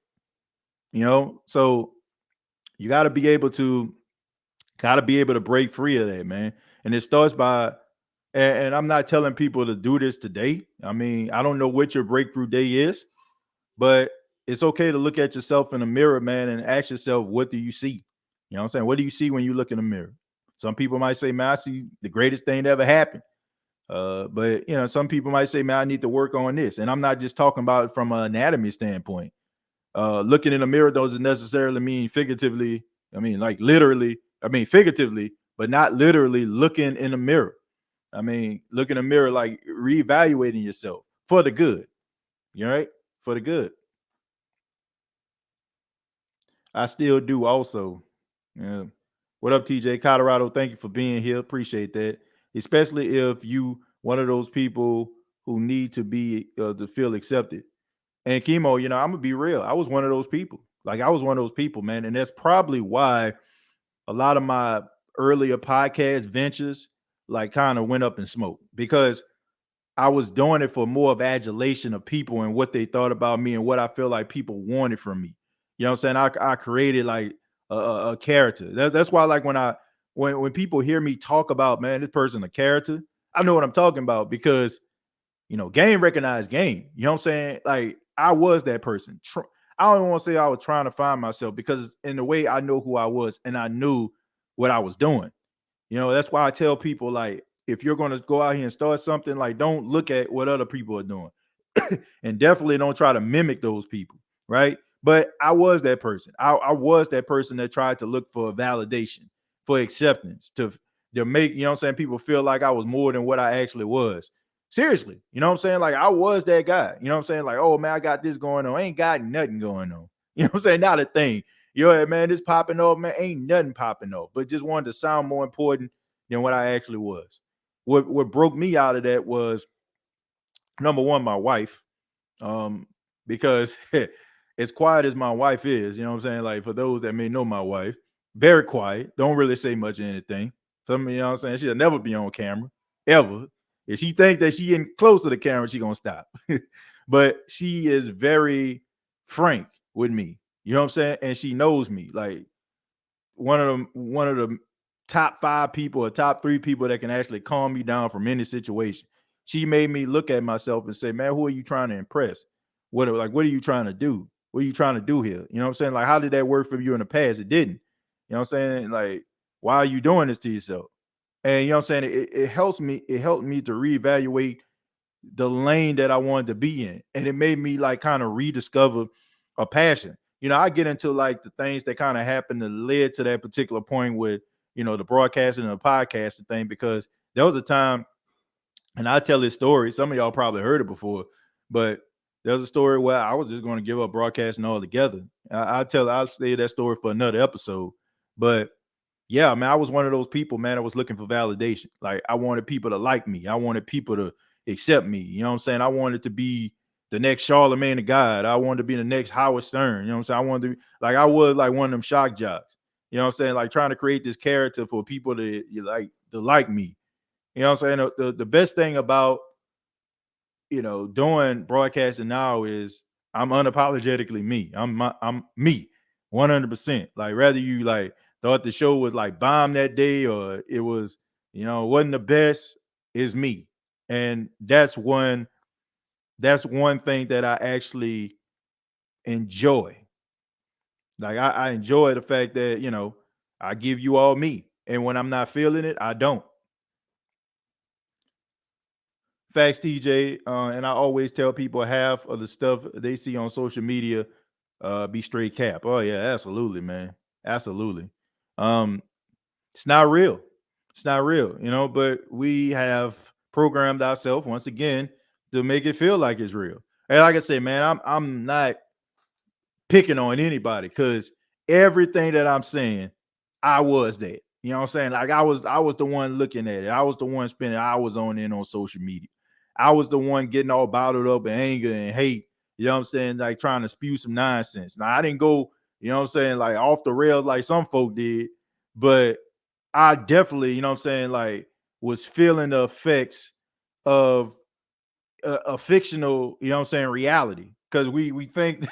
You know, so you got to be able to break free of that, man. And it starts by and I'm not telling people to do this today. I mean, I don't know what your breakthrough day is, but it's okay to look at yourself in the mirror, man, and ask yourself, what do you see? You know what I'm saying? What do you see when you look in the mirror? Some people might say, man, I see the greatest thing that ever happened. But you know, some people might say, man, I need to work on this. And I'm not just talking about it from an anatomy standpoint. Looking in the mirror doesn't necessarily mean figuratively. I mean, like literally, I mean, figuratively, but not literally looking in the mirror. I mean, look in the mirror, like reevaluating yourself for the good. You right? For the good. I still do also. Yeah. What up, TJ Colorado? Thank you for being here. Appreciate that. Especially if you one of those people who need to be to feel accepted. And chemo, I'm gonna be real. I was one of those people. Like I was one of those people, man. And that's probably why a lot of my earlier podcast ventures like kind of went up in smoke because I was doing it for more of adulation of people and what they thought about me and what I feel like people wanted from me. You know what I'm saying? I created like a character. That's why like when people hear me talk about, man, this person a character, I know what I'm talking about because game recognized game. You know what I'm saying? Like I was that person. I don't want to say I was trying to find myself because in the way I know who I was and I knew what I was doing. That's why I tell people like if you're going to go out here and start something, like don't look at what other people are doing. And definitely don't try to mimic those people, right? But I was that person. I was that person that tried to look for validation, for acceptance, to make, people feel like I was more than what I actually was. Seriously, you know what I'm saying? Like I was that guy. You know what I'm saying? Like, oh man, I got this going on. I ain't got nothing going on. You know what I'm saying? Not a thing. Man, this popping off, man, ain't nothing popping off. But just wanted to sound more important than what I actually was. What broke me out of that was number one, my wife. Because as quiet as my wife is, you know what I'm saying? Like for those that may know my wife, very quiet, don't really say much of anything. Some, you know what I'm saying? She'll never be on camera, ever. If she think that she getting close to the camera, she gonna stop. But she is very frank with me. You know what I'm saying? And she knows me. Like one of the top 5 people or top 3 people that can actually calm me down from any situation. She made me look at myself and say, man, who are you trying to impress? What are you trying to do? What are you trying to do here? You know what I'm saying? Like, how did that work for you in the past? It didn't. You know what I'm saying? Like, why are you doing this to yourself? And you know what I'm saying? It helped me to reevaluate the lane that I wanted to be in. And it made me like kind of rediscover a passion. I get into like the things that kind of happened that led to that particular point with, the broadcasting and the podcasting thing, because there was a time, and I tell this story, some of y'all probably heard it before, but there's a story where I was just going to give up broadcasting altogether. I'll say that story for another episode. But yeah, man, I was one of those people, man, I was looking for validation. Like I wanted people to like me. I wanted people to accept me. You know what I'm saying? I wanted to be the next Charlemagne the God. I wanted to be the next Howard Stern. You know what I'm saying? I wanted to be like I was like one of them shock jocks. You know what I'm saying? Like trying to create this character for people to like me. You know what I'm saying? The best thing about doing broadcasting now is I'm unapologetically me. I'm me 100%. Like whether you like thought the show was like bomb that day or it was, wasn't the best, is me. And that's one thing that I actually enjoy. Like I enjoy the fact that, I give you all me. And when I'm not feeling it, I don't. Facts, TJ. And I always tell people half of the stuff they see on social media be straight cap. Oh yeah, absolutely, man. Absolutely. Um, it's not real. It's not real, but we have programmed ourselves once again to make it feel like it's real. And like I say, man, I'm not picking on anybody because everything that I'm saying, I was that. You know what I'm saying? Like I was the one looking at it. I was the one spending hours on social media. I was the one getting all bottled up in anger and hate. You know what I'm saying? Like trying to spew some nonsense. Now I didn't go, you know what I'm saying, like off the rails like some folk did, but I definitely, you know what I'm saying, like was feeling the effects of a fictional, you know what I'm saying, reality. Because we think,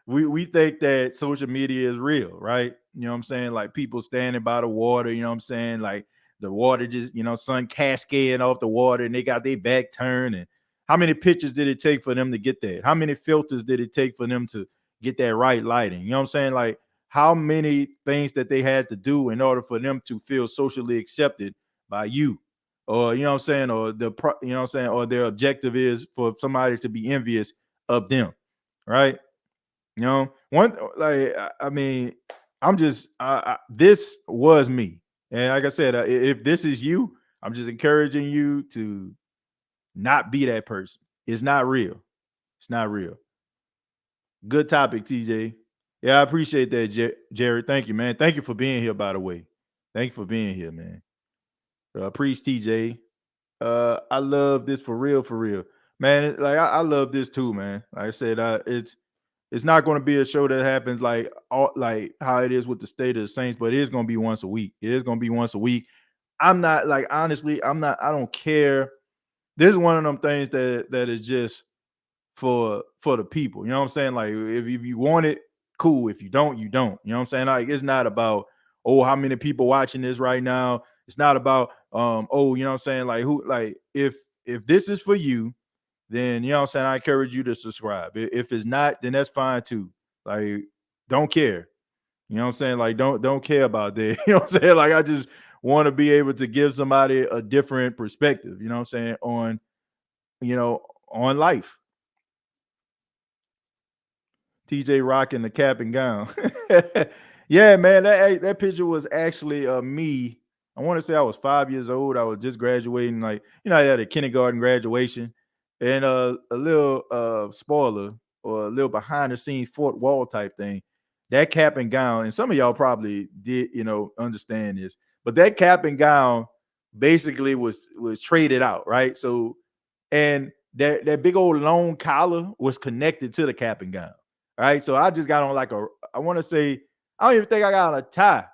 we think that social media is real, right? You know what I'm saying? Like people standing by the water, you know what I'm saying? Like the water just, sun cascading off the water and they got their back turned. And how many pictures did it take for them to get that? How many filters did it take for them to get that right lighting? You know what I'm saying? Like how many things that they had to do in order for them to feel socially accepted by you? Or you know what I'm saying, or you know what I'm saying, or their objective is for somebody to be envious of them, right? One like I mean, I'm just this was me. And like I said, if this is you, I'm just encouraging you to not be that person. It's not real. It's not real. Good topic, TJ. Yeah, I appreciate that, Jared. Thank you, man. Thank you for being here, by the way. Thank you for being here, man. Preach, TJ. I love this for real, man. Like I love this too, man. Like I said, it's not going to be a show that happens like how it is with the State of the Saints, but it is going to be once a week. It is going to be once a week. I'm not like honestly, I'm not. I don't care. This is one of them things that is just for the people. You know what I'm saying? Like if you want it, cool. If you don't, you don't. You know what I'm saying? Like it's not about how many people watching this right now. It's not about you know what I'm saying? Like who like if this is for you, then you know what I'm saying, I encourage you to subscribe. If it's not, then that's fine too. Like don't care. You know what I'm saying? Like don't care about that. You know what I'm saying? Like I just want to be able to give somebody a different perspective, you know what I'm saying, on on life. TJ rocking the cap and gown. Yeah, man, that picture was actually me. I want to say I was 5 years old. I was just graduating, like I had a kindergarten graduation, and a little spoiler or a little behind the scenes fourth wall type thing. That cap and gown, and some of y'all probably did, understand this, but that cap and gown basically was traded out, right? So, and that big old long collar was connected to the cap and gown. All right. So I just got on like I want to say, I don't even think I got on a tie.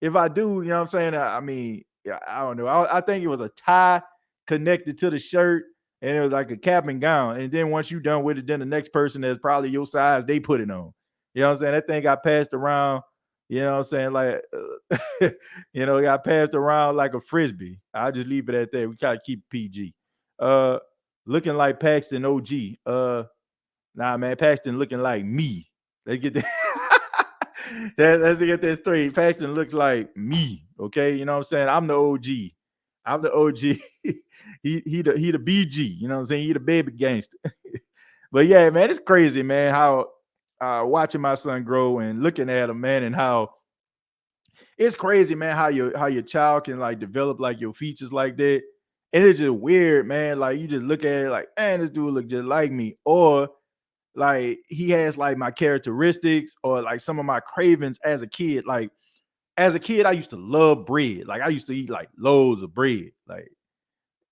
If I do, you know what I'm saying? I mean, yeah, I don't know. I think it was a tie connected to the shirt and it was like a cap and gown. And then once you done with it, then the next person that's probably your size, they put it on. You know what I'm saying? That thing got passed around, you know what I'm saying? Like, it got passed around like a Frisbee. I'll just leave it at that. We got to keep PG. Uh, Looking like Paxton OG. Nah, man, Paxton looking like me. Let's get that. Let's get that straight. Paxton looks like me. Okay, you know what I'm saying? I'm the OG. I'm the OG. he the BG. You know what I'm saying? He the baby gangster. But yeah, man, it's crazy, man. How watching my son grow and looking at him, man, and how it's crazy, man. How your child can like develop like your features like that, and it's just weird, man. Like you just look at it like, man, this dude look just like me, or like he has like my characteristics or like some of my cravings as a kid. Like as a kid, I used to love bread. Like I used to eat like loads of bread. Like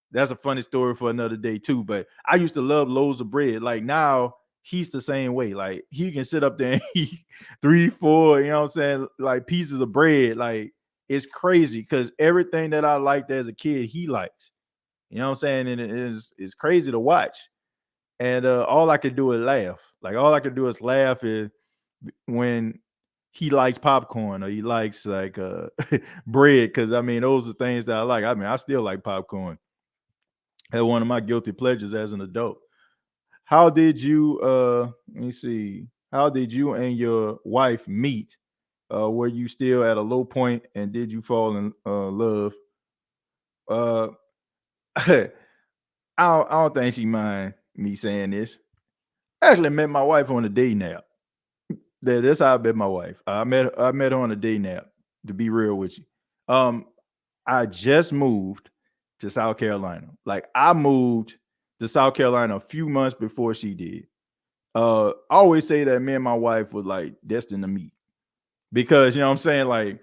that's a funny story for another day too. But I used to love loads of bread. Like now he's the same way. Like he can sit up there and eat 3, 4, you know what I'm saying, like pieces of bread. Like it's crazy because everything that I liked as a kid, he likes. You know what I'm saying? And it's crazy to watch. And all I could do is laugh. Like all I could do is laugh is when he likes popcorn or he likes like bread. Cause I mean, those are things that I like. I mean, I still like popcorn. That's one of my guilty pleasures as an adult. How did you let me see, how did you and your wife meet? Were you still at a low point and did you fall in love? Uh I don't think she mind me saying this. I actually met my wife on a dating app. That's how I met my wife. I met her on a day nap. To be real with you, um, I just moved to South Carolina. Like I moved to South Carolina a few months before she did. I always say that me and my wife was like destined to meet because you know what I'm saying. Like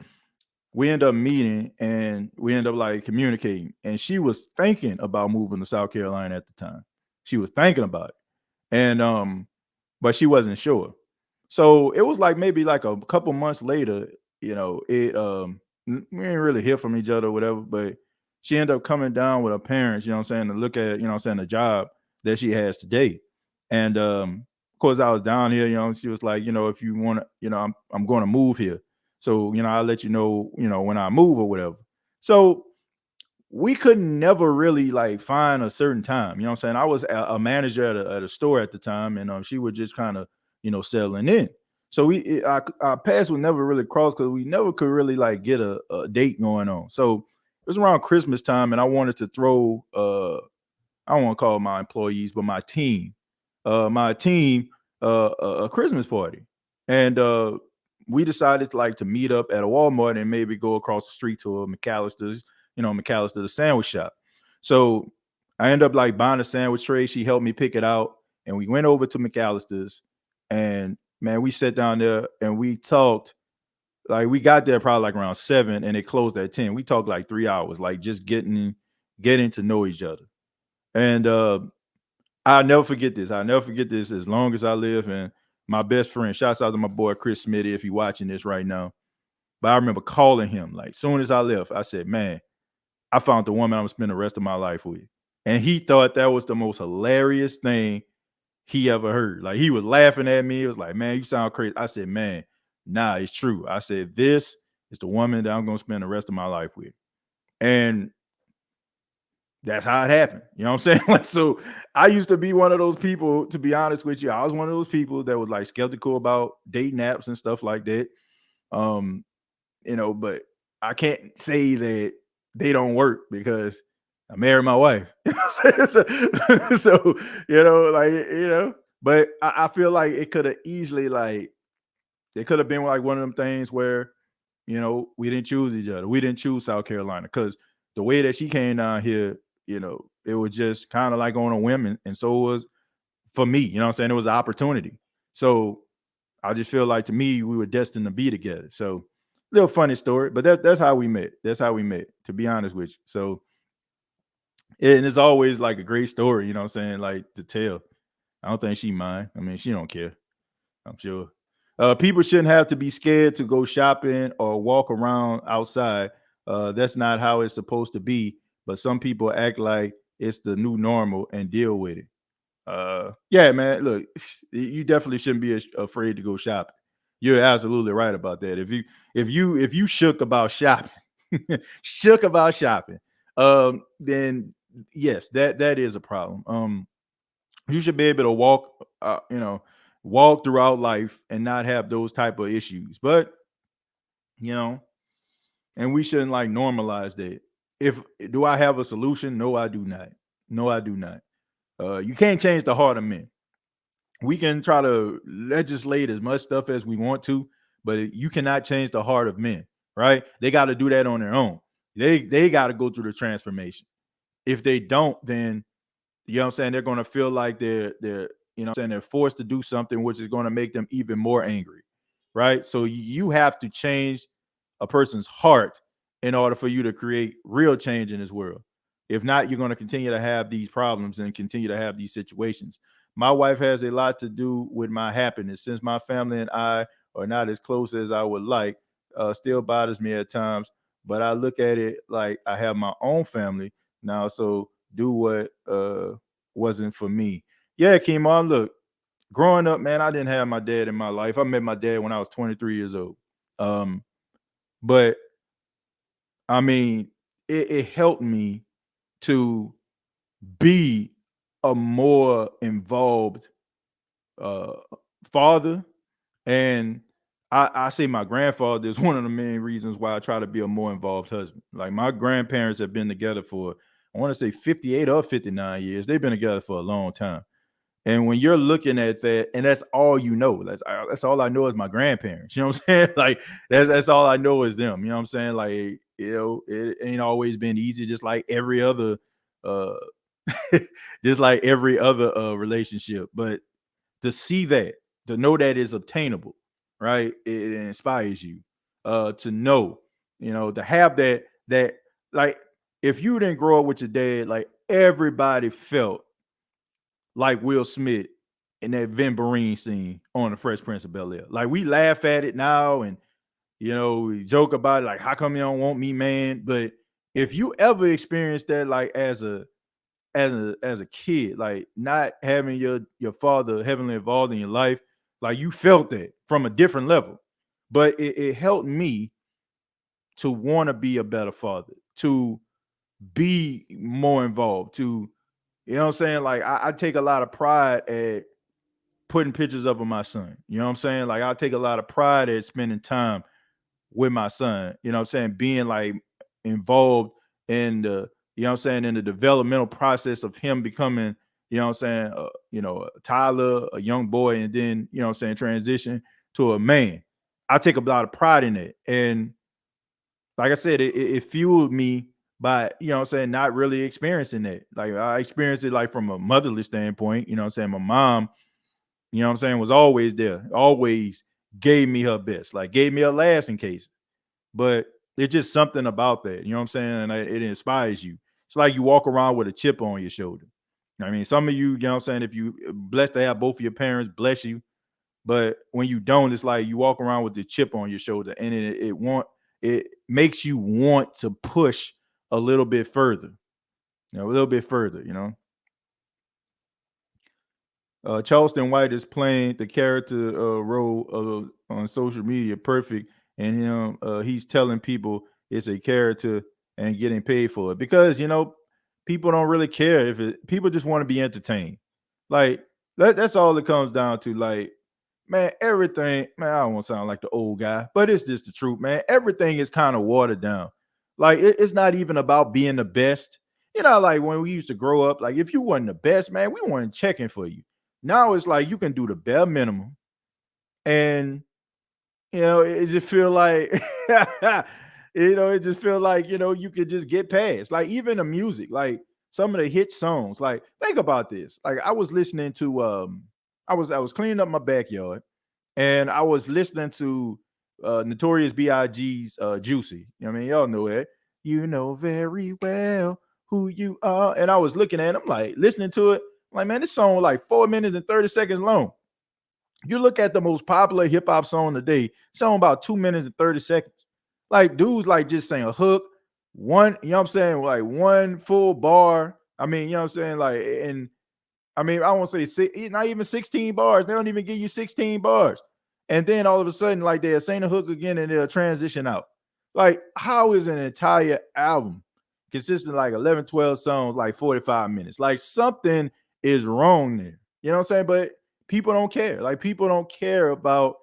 we end up meeting and we end up like communicating. And she was thinking about moving to South Carolina at the time. She was thinking about it, and but she wasn't sure. So it was like maybe like a couple months later, it we didn't really hear from each other or whatever, but she ended up coming down with her parents, you know what I'm saying, to look at, you know what I'm saying, the job that she has today. And of course I was down here, she was like, if you want to, I'm going to move here. So, I'll let you know, when I move or whatever. So we couldn't never really like find a certain time. You know what I'm saying? I was a manager at a store at the time, and she was just kind of, settling in. So our paths would never really cross because we never could really like get a date going on. So it was around Christmas time, and I wanted to throw I don't want to call my employees, but my team a Christmas party. And we decided to like to meet up at a Walmart and maybe go across the street to a McAllister's, McAllister, the sandwich shop. So I ended up like buying a sandwich tray. She helped me pick it out, and we went over to McAllister's, and man, we sat down there and we talked. Like we got there probably like around 7, and it closed at 10. We talked like 3 hours, like just getting to know each other. And I'll never forget this. I'll never forget this as long as I live. And my best friend, shouts out to my boy Chris Smitty if you're watching this right now. But I remember calling him like soon as I left. I said, "Man, I found the woman I'm gonna spend the rest of my life with." And he thought that was the most hilarious thing he ever heard. Like he was laughing at me. It was like, "Man, you sound crazy." I said, "Man, nah, it's true." I said, "This is the woman that I'm gonna spend the rest of my life with." And that's how it happened. You know what I'm saying? Like, so I used to be one of those people, to be honest with you. I was one of those people that was like skeptical about dating apps and stuff like that. Um, but I can't say that they don't work because I married my wife. So, but I feel like it could have easily it could have been like one of them things where, we didn't choose each other. We didn't choose South Carolina because the way that she came down here, it was just kind of like on a whim, and so it was for me. You know what I'm saying? It was an opportunity. So I just feel like to me, we were destined to be together. So little funny story, but that's how we met. That's how we met, to be honest with you. So and it's always like a great story, you know what I'm saying, like to tell. I don't think she mind. I mean, she don't care, I'm sure. People shouldn't have to be scared to go shopping or walk around outside. That's not how it's supposed to be. But some people act like it's the new normal and deal with it. Yeah, man. Look, you definitely shouldn't be afraid to go shopping. You're absolutely right about that. If you shook about shopping, shook about shopping, then yes, that is a problem. You should be able to walk throughout life and not have those type of issues. But you know, and we shouldn't like normalize that. If do I have a solution? No, I do not. No, I do not. You can't change the heart of men. We can try to legislate as much stuff as we want to, but you cannot change the heart of men, right? They got to do that on their own. They got to go through the transformation. If they don't, then you know what I'm saying, they're going to feel like they're you know what I'm saying, they're forced to do something which is going to make them even more angry, right? So you have to change a person's heart in order for you to create real change in this world. If not, you're going to continue to have these problems and continue to have these situations. My wife has a lot to do with my happiness. Since my family and I are not as close as I would like, still bothers me at times. But I look at it like I have my own family now, so do what wasn't for me. Yeah, Kimon, look, growing up, man, I didn't have my dad in my life. I met my dad when I was 23 years old. But I mean, it helped me to be a more involved uh, father. And I say my grandfather is one of the main reasons why I try to be a more involved husband. Like my grandparents have been together for, I want to say 58 or 59 years. They've been together for a long time. And when you're looking at that, and that's all you know, that's all I know is my grandparents. You know what I'm saying? Like that's all I know is them. You know what I'm saying? Like, it ain't always been easy, just like every other uh just like every other relationship. But to see that, to know that is obtainable, right? It inspires you. To know, to have that like if you didn't grow up with your dad, like everybody felt like Will Smith in that Vin Vereen scene on the Fresh Prince of Bel Air. Like we laugh at it now, and we joke about it, like how come you don't want me, man? But if you ever experienced that, like as a kid, like not having your father heavily involved in your life, like you felt that from a different level. But it helped me to want to be a better father, to be more involved, to you know what I'm saying? Like I take a lot of pride at putting pictures up of my son. You know what I'm saying? Like I take a lot of pride at spending time with my son. You know what I'm saying? Being like involved in the, you know what I'm saying, in the developmental process of him becoming, you know what I'm saying, Tyler, a young boy, and then, you know what I'm saying, transition to a man. I take a lot of pride in it. And like I said, it fueled me by, you know what I'm saying, not really experiencing it. Like I experienced it like from a motherly standpoint, you know what I'm saying? My mom, you know what I'm saying, was always there, always gave me her best, like gave me her last in case. But it's just something about that, you know what I'm saying? And it inspires you. It's like you walk around with a chip on your shoulder. I mean, some of you, you know what I'm saying, if you blessed to have both of your parents, bless you. But when you don't, it's like you walk around with the chip on your shoulder, and it makes you want to push a little bit further, a little bit further, you know. Charleston White is playing the character role on social media perfect, and he's telling people it's a character and getting paid for it because people don't really care if people just want to be entertained. Like that's all it comes down to. Like, man, everything, man, I don't want to sound like the old guy, but it's just the truth, man. Everything is kind of watered down. Like it's not even about being the best. Like when we used to grow up, like if you wasn't the best, man, we weren't checking for you. Now it's like you can do the bare minimum, and it just feel like it just feel like you could just get past. Like even the music, like some of the hit songs. Like think about this. Like I was listening to I was cleaning up my backyard, and I was listening to Notorious B.I.G.'s Juicy. I mean, y'all know it. You know very well who you are. And I was looking at it, I'm like listening to it. I'm like, man, this song was like 4 minutes and 30 seconds long. You look at the most popular hip hop song today, song about 2 minutes and 30 seconds. Like dudes like just saying a hook, one, you know what I'm saying? Like one full bar. I mean, you know what I'm saying? Like, and I mean, I won't say not even 16 bars. They don't even give you 16 bars. And then all of a sudden, like they'll sing the hook again and they'll transition out. Like, how is an entire album consisting of like 11, 12 songs, like 45 minutes? Like something is wrong there. You know what I'm saying? But people don't care. Like people don't care about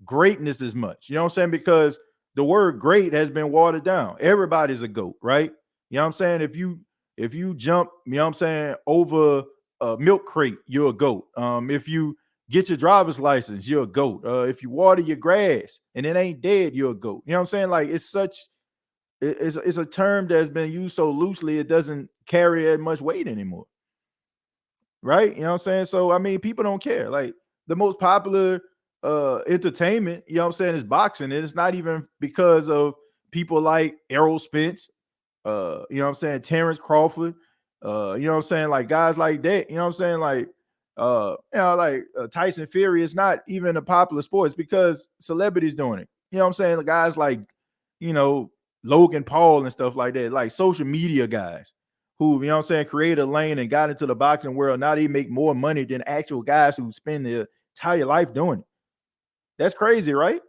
greatness as much. You know what I'm saying? Because the word great has been watered down. Everybody's a goat, right? You know what I'm saying? If you jump, you know what I'm saying, over a milk crate, you're a goat. If you get your driver's license, you're a goat. If you water your grass and it ain't dead, you're a goat. You know what I'm saying? Like it's a term that's been used so loosely it doesn't carry as much weight anymore. Right? You know what I'm saying? So I mean, people don't care. Like the most popular entertainment, you know what I'm saying, is boxing. And it's not even because of people like Errol Spence, you know what I'm saying, Terrence Crawford, you know what I'm saying, like guys like that, you know what I'm saying, like Tyson Fury is not even a popular sport. It's because celebrities doing it. You know what I'm saying? Guys like, you know, Logan Paul and stuff like that, like social media guys who, you know what I'm saying, created a lane and got into the boxing world. Now they make more money than actual guys who spend their entire life doing it. That's crazy, right?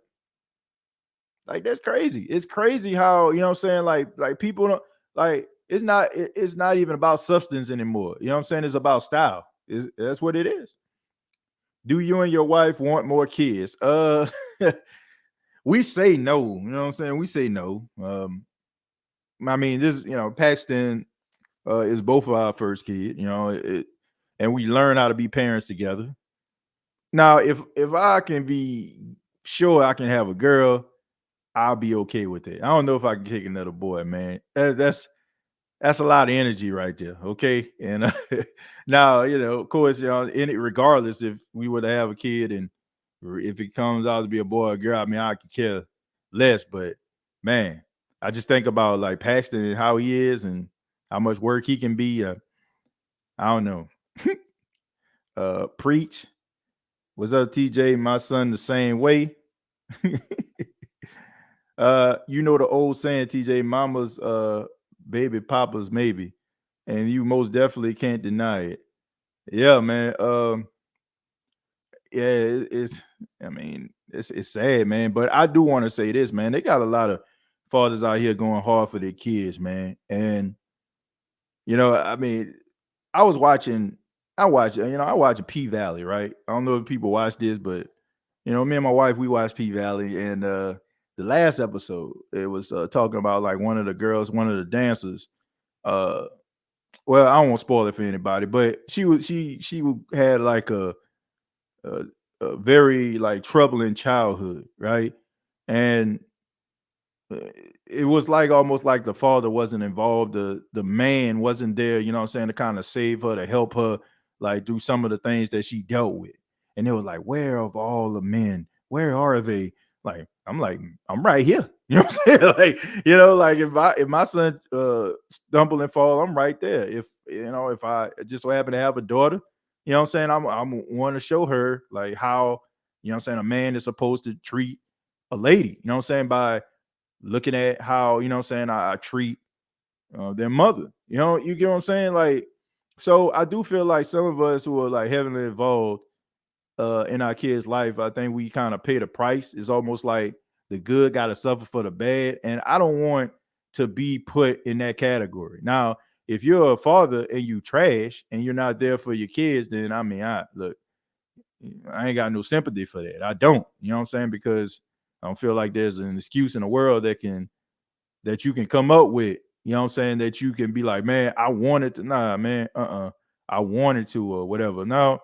Like that's crazy. It's crazy how, you know what I'm saying, like people don't like it's not even about substance anymore. You know what I'm saying? It's about style. That's what it is. Do you and your wife want more kids? We say no. You know what I'm saying? We say no. I mean, this, Paxton is both of our first kid, and we learn how to be parents together. Now, if I can be sure I can have a girl, I'll be okay with it. I don't know if I can kick another boy, man. That's a lot of energy right there. Okay. And now, of course, in it, regardless if we were to have a kid and if it comes out to be a boy or a girl, I mean, I could care less. But man, I just think about like Paxton and how he is and how much work he can be. I don't know. Preach. What's up, TJ? My son the same way. The old saying, TJ, mama's baby, papa's maybe. And you most definitely can't deny it. Yeah, man. Yeah, it's I mean, it's sad, man. But I do want to say this, man. They got a lot of fathers out here going hard for their kids, man. And I mean, I was watching, I watch P Valley, right? I don't know if people watch this, but me and my wife, we watched P Valley, and the last episode, it was talking about like one of the girls, one of the dancers. Well, I don't want to spoil it for anybody, but she had like a a very like troubling childhood, right? And uh, it was like almost like the father wasn't involved, the man wasn't there, you know what I'm saying, to kind of save her, to help her like do some of the things that she dealt with. And it was like, where of all the men, where are they? Like, I'm right here. You know what I'm saying? Like, like if my son stumble and fall, I'm right there. If I just so happen to have a daughter, you know what I'm saying, I'm want to show her like how, you know what I'm saying, a man is supposed to treat a lady, you know what I'm saying, by looking at how, you know what I'm saying, I treat their mother. You get what I'm saying? Like, so I do feel like some of us who are like heavily involved in our kids' life, I think we kind of pay the price. It's almost like the good got to suffer for the bad. And I don't want to be put in that category. Now, if you're a father and you trash and you're not there for your kids, then I mean, I ain't got no sympathy for that. I don't, you know what I'm saying? Because I don't feel like there's an excuse in the world that you can come up with, you know what I'm saying, that you can be like, man, I wanted to, nah, man, I wanted to, or whatever. Now,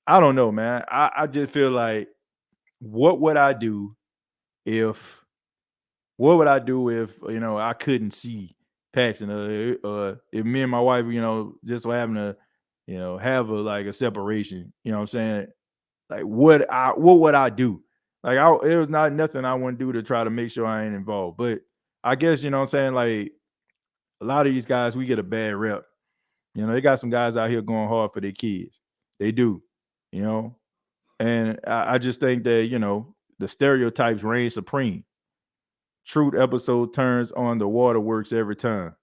I don't know, man. I just feel like, what would I do if, I couldn't see Paxton, if me and my wife, just so having to, have a separation, you know what I'm saying? Like, what would I do? Like, it was not nothing I want to do to try to make sure I ain't involved. But I guess, you know what I'm saying, like, a lot of these guys, we get a bad rep. They got some guys out here going hard for their kids. They do, you know. And I just think that, the stereotypes reign supreme. Truth episode turns on the waterworks every time.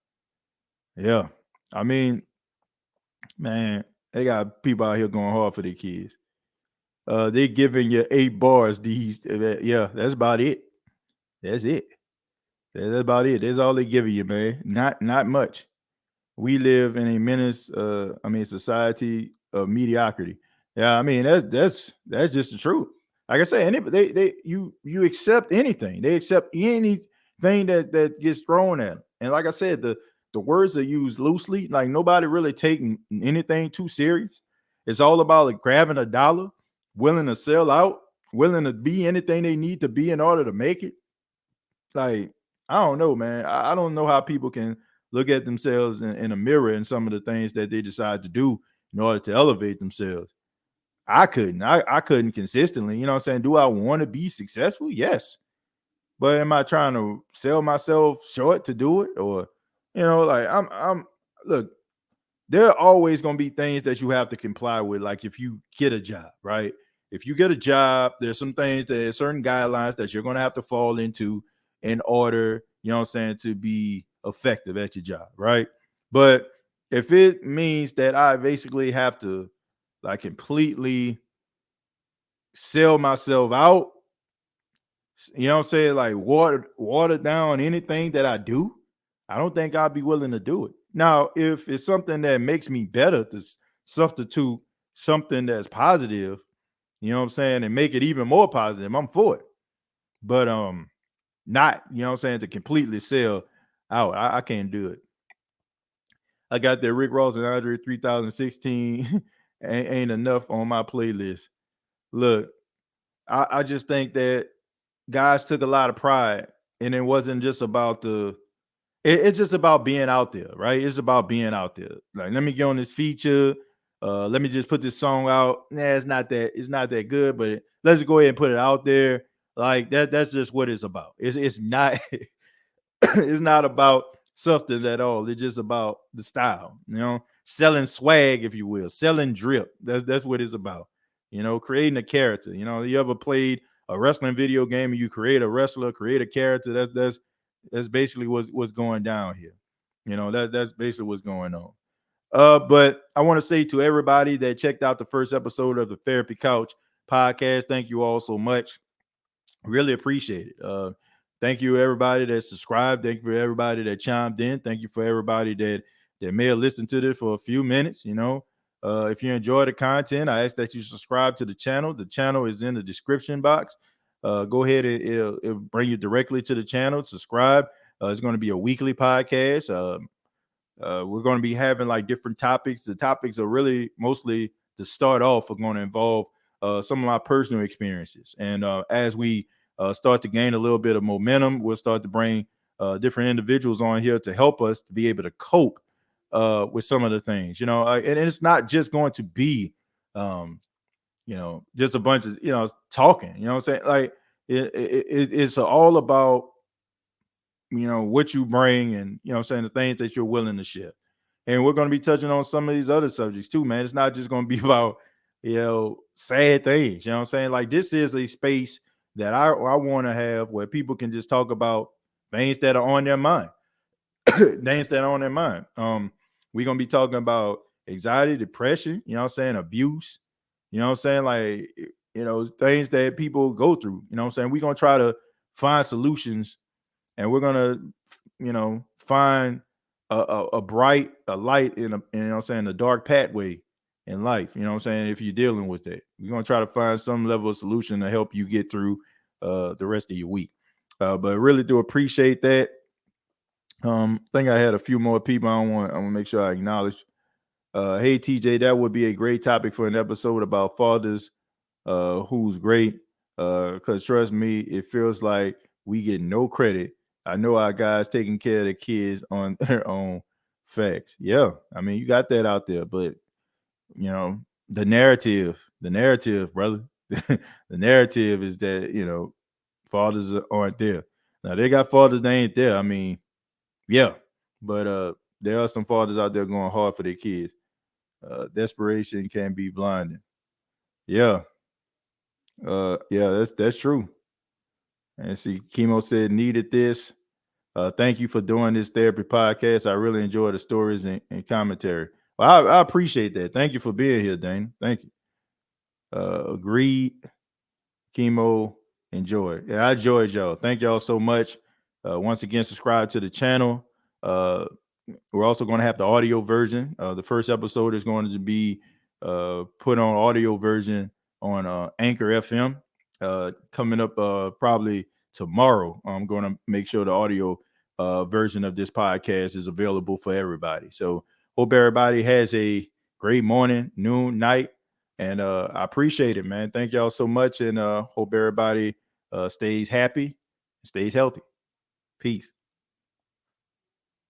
Yeah. I mean, man, they got people out here going hard for their kids. They giving you 8 bars. Yeah, that's about it. That's it. That's about it. That's all they giving you, man. Not much. We live in a society of mediocrity. Yeah, I mean, that's just the truth. Like I say, you accept anything. They accept anything that gets thrown at them. And like I said, the words are used loosely. Like, nobody really taking anything too serious. It's all about like grabbing a dollar, willing to sell out, willing to be anything they need to be in order to make it. Like, I don't know, man. I don't know how people can look at themselves in a mirror and some of the things that they decide to do in order to elevate themselves. I couldn't. I couldn't consistently. You know what I'm saying? Do I want to be successful? Yes. But am I trying to sell myself short to do it? Or, like, I'm look, there are always going to be things that you have to comply with. Like, if you get a job, right? If you get a job, there's some things, there's certain guidelines that you're going to have to fall into in order, you know what I'm saying, to be effective at your job, right? But if it means that I basically have to like completely sell myself out, you know what I'm saying, like water down anything that I do, I don't think I'd be willing to do it. Now, if it's something that makes me better to substitute something that's positive, you know what I'm saying, and make it even more positive, I'm for it. But not, you know what I'm saying, to completely sell out. I can't do it. I got that Rick Ross and Andre 3016 ain't enough on my playlist. Look, I just think that guys took a lot of pride, and it wasn't just about it's just about being out there, right? It's about being out there. Like, let me get on this feature. Let me just put this song out. Nah, it's not that good, but let's go ahead and put it out there. Like, that's just what it's about. It's not it's not about substance at all. It's just about the style, selling swag, if you will, selling drip. That's what it's about. Creating a character. You ever played a wrestling video game and you create a wrestler, create a character? That's basically what's going down here. That's basically what's going on. But I want to say to everybody that checked out the first episode of the Therapy Couch podcast, thank you all so much. Really appreciate it. Thank you everybody that subscribed. Thank you for everybody that chimed in. Thank you for everybody that may have listened to this for a few minutes. If you enjoy the content, I ask that you subscribe to the channel. The channel is in the description box. Go ahead, it'll bring you directly to the channel. Subscribe. It's going to be a weekly podcast. We're going to be having like different topics. The topics are really mostly, to start off, are going to involve some of my personal experiences. And as we start to gain a little bit of momentum, we'll start to bring different individuals on here to help us to be able to cope with some of the things, and it's not just going to be, just a bunch of, talking, what I'm saying? Like it's all about, what you bring and, what I'm saying, the things that you're willing to share. And we're going to be touching on some of these other subjects too, man. It's not just going to be about, sad things, what I'm saying? Like this is a space that I want to have where people can just talk about things that are on their mind. Things that are on their mind. We're gonna be talking about anxiety, depression, what I'm saying, abuse, what I'm saying, like, things that people go through, what I'm saying. We're gonna try to find solutions, and we're gonna, find a bright a light in a, what I'm saying, a dark pathway in life, what I'm saying. If you're dealing with that, we're gonna try to find some level of solution to help you get through the rest of your week. But really do appreciate that. I think I had a few more people I want to make sure I acknowledge. Hey TJ, that would be a great topic for an episode about fathers who's great. Because trust me, it feels like we get no credit. I know our guys taking care of the kids on their own. Facts. Yeah. I mean, you got that out there, but the narrative, brother. The narrative is that, fathers aren't there. Now they got fathers, they ain't there. I mean, yeah, but there are some fathers out there going hard for their kids. Desperation can be blinding. Yeah. Yeah, that's true. And see, Chemo said needed this. Thank you for doing this therapy podcast. I really enjoy the stories and commentary. Well, I appreciate that. Thank you for being here, Dane. Thank you. Agreed. Chemo, enjoy. Yeah, I enjoyed y'all. Thank y'all so much. Once again, subscribe to the channel. We're also going to have the audio version. The first episode is going to be put on audio version on Anchor FM. Coming up probably tomorrow. I'm going to make sure the audio version of this podcast is available for everybody. So hope everybody has a great morning, noon, night. And I appreciate it, man. Thank y'all so much. And hope everybody stays happy, stays healthy. Peace.